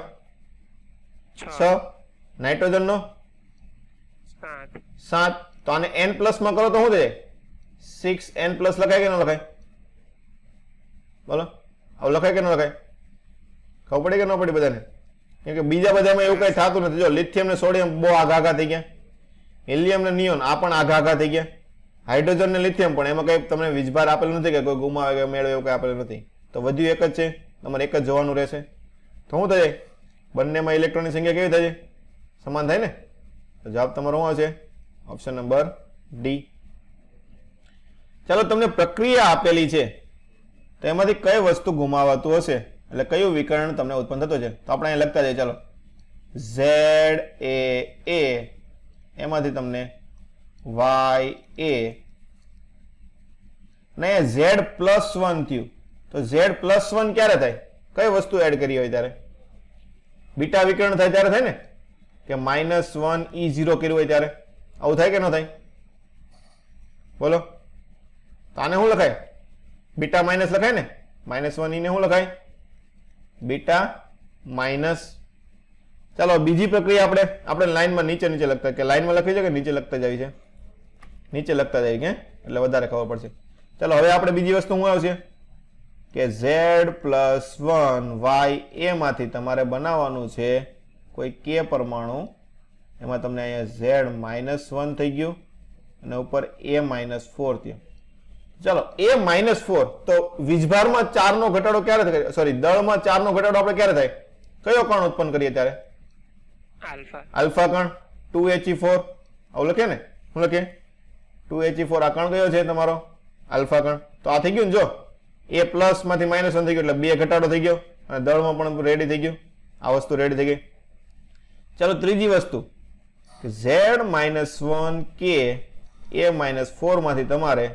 6. નાઇટ્રોજનનો 7. 7. તો આને n પ્લસ માં કરો તો શું થાય? 6n પ્લસ લખાય કે ન લખાય? બોલો, હવે લખાય કે ન લખાય? ખબર પડી કે ન પડી બધાને? કેમ કે બીજા બધામાં એવું કઈ થતું નથી. જો લિથિયમ ને સોડિયમ બહુ આઘા થઈ ગયા, હિલિયમ ને નિયોન આ પણ આઘા થઈ ગયા, હાઇડ્રોજન ને લિથિયમ પણ એમાં કઈ તમને વીજભાર આપેલું નથી કે કોઈ ગુમાવે કે મેળવે એવું કઈ આપેલું નથી. તો વધ્યું એક જ છે, તમારે એક જ જોવાનું રહેશે. તો શું થાય? બંનેમાં ઇલેક્ટ્રોનની સંખ્યા કેવી થાય? સમાન થાય ને. તો જવાબ તમારો શું આવશે? Option number D. ચાલો, તમને પ્રક્રિયા આપેલી છે તો એમાંથી કઈ વસ્તુ ગુમાવાતું હશે, એટલે કયું વિકર્ણ તમને ઉત્પન્ન થતો છે? તો આપણે અહીં લખતા જઈએ. ચાલો, ZA એમાંથી તમને YA ને Z+1 થયું. તો Z+1 ક્યારે થાય? કઈ વસ્તુ એડ કરી હોય ત્યારે? બીટા વિકર્ણ થાય ત્યારે થાય ને, કે -1E0 કર્યું હોય ત્યારે. આવું થાય કે ન થાય? બોલો, તો આને શું લખાય? બીટા માઇનસ લખાય ને. -1E ને શું લખાય? Beta minus. ચાલો, બીજી પ્રક્રિયા આપણે લાઈનમાં નીચે લખતા, કે લાઈનમાં લખી છે કે નીચે લખતા જાય છે? નીચે લખતા જાય કે એટલે વધારે ખબર પડશે. ચાલો, હવે આપણે બીજી વસ્તુ શું આવશે? કે Z+1 માંથી તમારે બનાવવાનું છે કોઈ k પરમાણુ. એમાં તમને અહીંયા Z-1 થઈ ગયું અને ઉપર A-4 થયું. ચાલો, A-4. તો વીજભારમાં 4 નો ઘટાડો ક્યારે થાય? સોરી, દળમાં 4 નો ઘટાડો આપણે ક્યારે થાય? કયો કણ ઉત્પન્ન કરીએ ત્યારે? આલ્ફા કણ. 2He4 આવું લખીએ ને. શું લખીએ? 2He4. આ કણ કયો છે તમારો? આલ્ફા કણ. તો આ થઈ ગયું ને. જો A+ માંથી -1 થઈ ગયું એટલે 2 ઘટાડો થઈ ગયો અને દળમાં પણ રેડી થઈ ગયું. આ વસ્તુ રેડી થઈ ગઈ. ચાલો, ત્રીજી વસ્તુ, Z-1k A-4 માંથી તમારે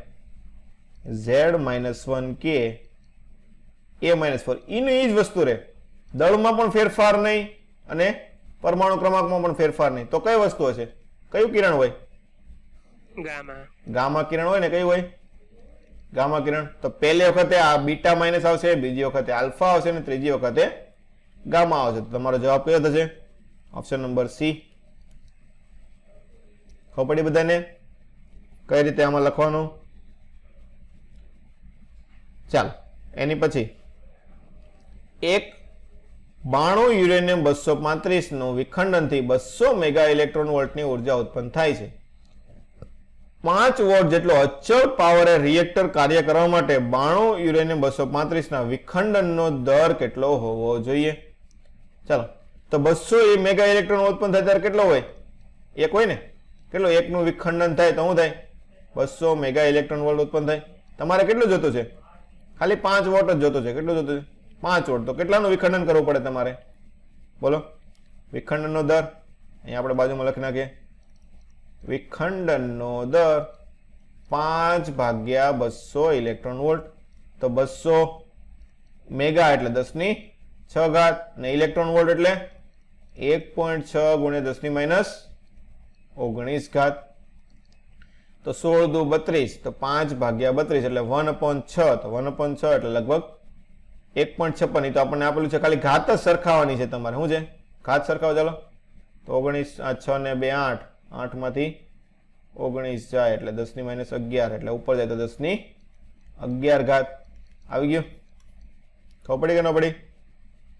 Z-1k A-4 એની જ વસ્તુ રહે. દળમાં પણ ફેરફાર નહીં અને પરમાણુ ક્રમાંકમાં પણ ફેરફાર નહીં. તો કઈ વસ્તુ હશે? કયું કિરણ હોય? ગામા કિરણ હોય ને. કયું હોય? ગામા કિરણ. તો પહેલી વખતે આ બીટા માઇનસ આવશે, બીજી વખતે આલ્ફા આવશે અને ત્રીજી વખતે ગામા આવશે. તો તમારો જવાબ કયો થશે? Option number C. ખબર પડી બધાને કઈ રીતે આમાં લખવાનું? ચાલો, એની પછી 92 યુરેનિયમ 235 નું વિખંડનથી 200 મેગા ઇલેક્ટ્રોન વોલ્ટની ઉર્જા ઉત્પન્ન થાય છે. 5 વોટ જેટલો અચળ પાવરે રિએક્ટર કાર્ય કરવા માટે 92 યુરેનિયમ 235 ના વિખંડનનો દર કેટલો હોવો જોઈએ? ચાલો, તો 200 મેગા ઇલેક્ટ્રોન ઉત્પન્ન થાય ત્યારે કેટલો હોય? 1 હોય ને. કેટલો? 1 નું વિખંડન થાય તો શું થાય? 200 મેગા ઇલેક્ટ્રોન વોલ્ટ ઉત્પન્ન થાય. તમારે કેટલું જોતું છે? ખાલી 5 વોટ જ જોતો છે. કેટલું જોતું છે? 5 વોટ. તો કેટલાનું વિખંડન કરવું પડે તમારે? બોલો, વિખંડનનો દર અહીંયા આપણે બાજુમાં લખી નાખીએ. વિખંડનનો દર 5/200 ઇલેક્ટ્રોન વોલ્ટ. તો 200 મેગા એટલે 10⁶ ને ઇલેક્ટ્રોન વોલ્ટ એટલે 1.6 × 10⁻⁹ તો 16 દુ 32. તો 5/32 એટલે 1/6. તો 1/6 એટલે લગભગ 1.56. તો આપણને આપેલું છે ખાલી ઘાત જ સરખાવવાની છે તમારે. શું છે? ઘાત સરખાવો. ચાલો, તો 19 6 ને 2 8. 8 માંથી 19 જાય એટલે 10⁻11 એટલે ઉપર જાય તો 10⁻11 આવી ગયું. ખબર પડી કે ન પડી?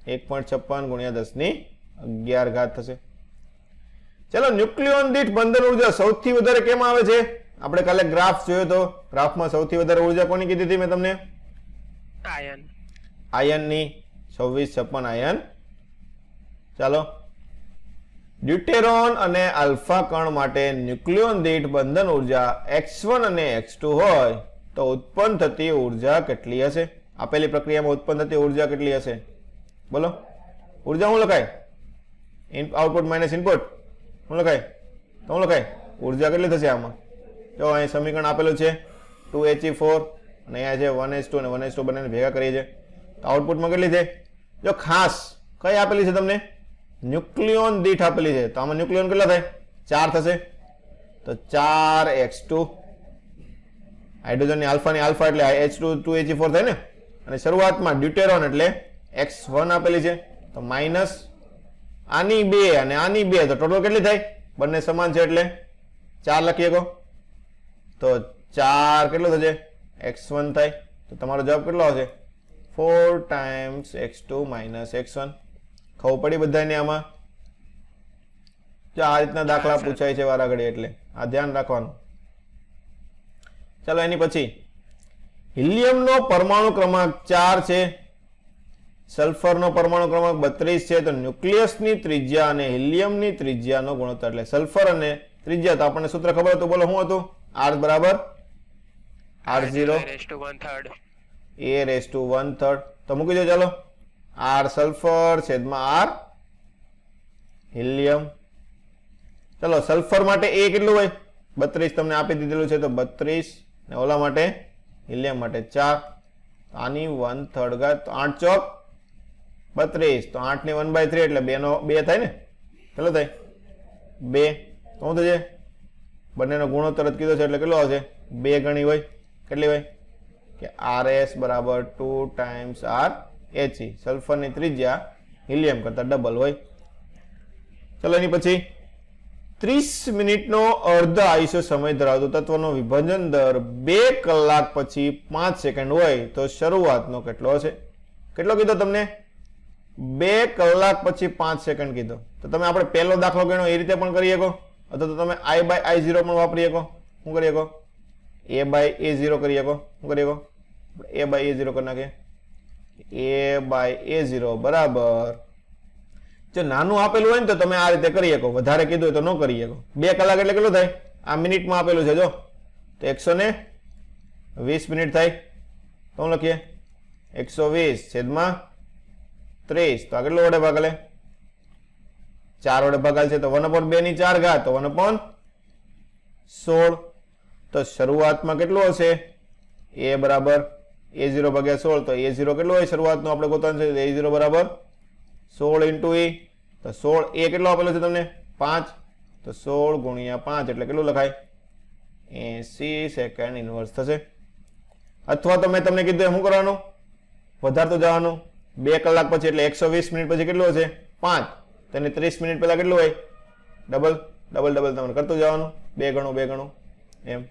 1.56 × 10⁻11 થશે. ચલો, ન્યુક્લિયોન દીઠ બંધન ઉર્જા સૌથી વધારે કેમ આવે છે? આપણે કાલે ગ્રાફ જોયો તો. ગ્રાફમાં સૌથી વધારે ઉર્જા કોની કીધી હતી મેં તમને? આયનની. 2656 આયન. ચાલો, ડ્યુટેરોન અને આલ્ફા કણ માટે ન્યુક્લિયોન દીઠ બંધન ઉર્જા x1 અને x2 હોય તો ઉત્પન્ન થતી ઉર્જા કેટલી હશે? આપેલી પ્રક્રિયામાં ઉત્પન્ન થતી ઉર્જા કેટલી હશે? બોલો, ઉર્જા શું લખાય? Output minus input. શું લખાય? તો શું લખાય? ઉર્જા કેટલી થશે આમાં? જો અહીં સમીકરણ આપેલું છે 2He4 અને અહીંયા છે 1s2 અને 1s2 બંનેને ભેગા કરીએ છીએ તો આઉટપુટમાં કેટલી છે? જો ખાસ કઈ આપેલી છે તમને? ન્યુક્લિયોન દીઠ આપેલી છે. તો આમાં ન્યુક્લિયોન કેટલા થાય? 4 થશે. તો 4x2. હાઇડ્રોજનની આલ્ફાની આલ્ફા એટલે H2 2He4 થાય ને. અને શરૂઆતમાં ડ્યુટેરોન એટલે x1 આપેલી છે તો માઇનસ આની 2 અને આની 2. તો ટોટલ કેટલી થાય? બંને સમાન છે એટલે 4 લખી શકો તો 4 કેટલો થશે x1 થાય તો તમારો જવાબ કેટલો આવશે 4 ટાઈમ્સ x2 માઇનસ x1. ખબર પડી બધાને આમાં? જો આ રીતના દાખલા પૂછાય છે વારા ઘડી એટલે આ ધ્યાન રાખવાનું. ચાલો એની પછી હિલિયમનો પરમાણુ ક્રમાંક 4 છે, સલ્ફરનો પરમાણુ ક્રમાંક 32 છે, તો ન્યુક્લિયસની ત્રિજ્યા અને હિલિયમની ત્રિજ્યાનો ગુણોત્તર એટલે સલ્ફર અને ત્રિજ્યા તો આપણને સૂત્ર ખબર હતું. બોલો શું હતું? R બરાબર R0 a raised to 1/3. તો મૂકી દો ચાલો. R સલ્ફર છેદમાં R હિલિયમ. ચલો સલ્ફર માટે a કેટલું હોય 32 તમને આપી દીધેલું છે તો 32 ને ઓલા માટે હિલિયમ માટે 4. આની 1/3 ઘાત તો 8 ચોક 32 તો 8 ની 1/3 એટલે 2 નો 2 થાય ને. કેટલો થાય 2. તો શું થશે બંનેનો ગુણોત્તર જ કીધો છે એટલે કેટલો આવશે 2 ગણી હોય. કેટલી હોય કે RS બરાબર 2 ટાઈમ્સ R He. સલ્ફરની ત્રિજ્યા હિલિયમ કરતા ડબલ હોય. ચલો એની પછી 30 મિનિટનો અર્ધ આયુષ્ય સમય ધરાવતો તત્વનો વિભાજન દર 2 કલાક પછી 5 સેકન્ડ હોય તો શરૂઆતનો કેટલો હશે? કેટલો કીધો તમને? 2 કલાક પછી 5 સેકન્ડ કીધો. તો તમે આપણે પહેલો દાખલો ગણ્યો એ રીતે પણ કરી શકો અથવા તો તમે I/I0 પણ વાપરી શકો. શું કરી શકો? A/A0 કરી શકો. શું કરી શકો? A/A0 કરી નાખીએ. A/A0 બરાબર, જો નાનું આપેલું હોય ને તો તમે આ રીતે કરી શકો, વધારે કીધું હોય તો ન કરી શકો. 2 કલાક એટલે કેટલું થાય? આ મિનિટમાં આપેલું છે જો તો 120 મિનિટ થાય. તો હું લખીએ 120 છેદમાં 30 તો આ કેટલો વડે ભાગાલે? 4 વડે ભાગાલ છે તો 1/2 ની 4 ઘાત તો 1/16. તો શરૂઆતમાં કેટલું હશે? A બરાબર A0 ભાગ્યા 16 તો A0 કેટલું હોય શરૂઆતનું આપણે ગોતવાનું છે? A0 બરાબર 16 into E. તો 16 A કેટલો આપેલો છે તમને? 5. તો 16 ગુણ્યા 5 એટલે કેટલું લખાય? 80 સેકન્ડ ઇનવર્સ થશે. અથવા તો મેં તમને કીધું શું કરવાનું? વધારતું જવાનું. 2 કલાક પછી એટલે 120 મિનિટ પછી કેટલું હશે? 5. તેને 30 મિનિટ પહેલા કેટલું હોય? ડબલ ડબલ ડબલ તમારે કરતું જવાનું. 2 ગણું 2 ગણું એમ.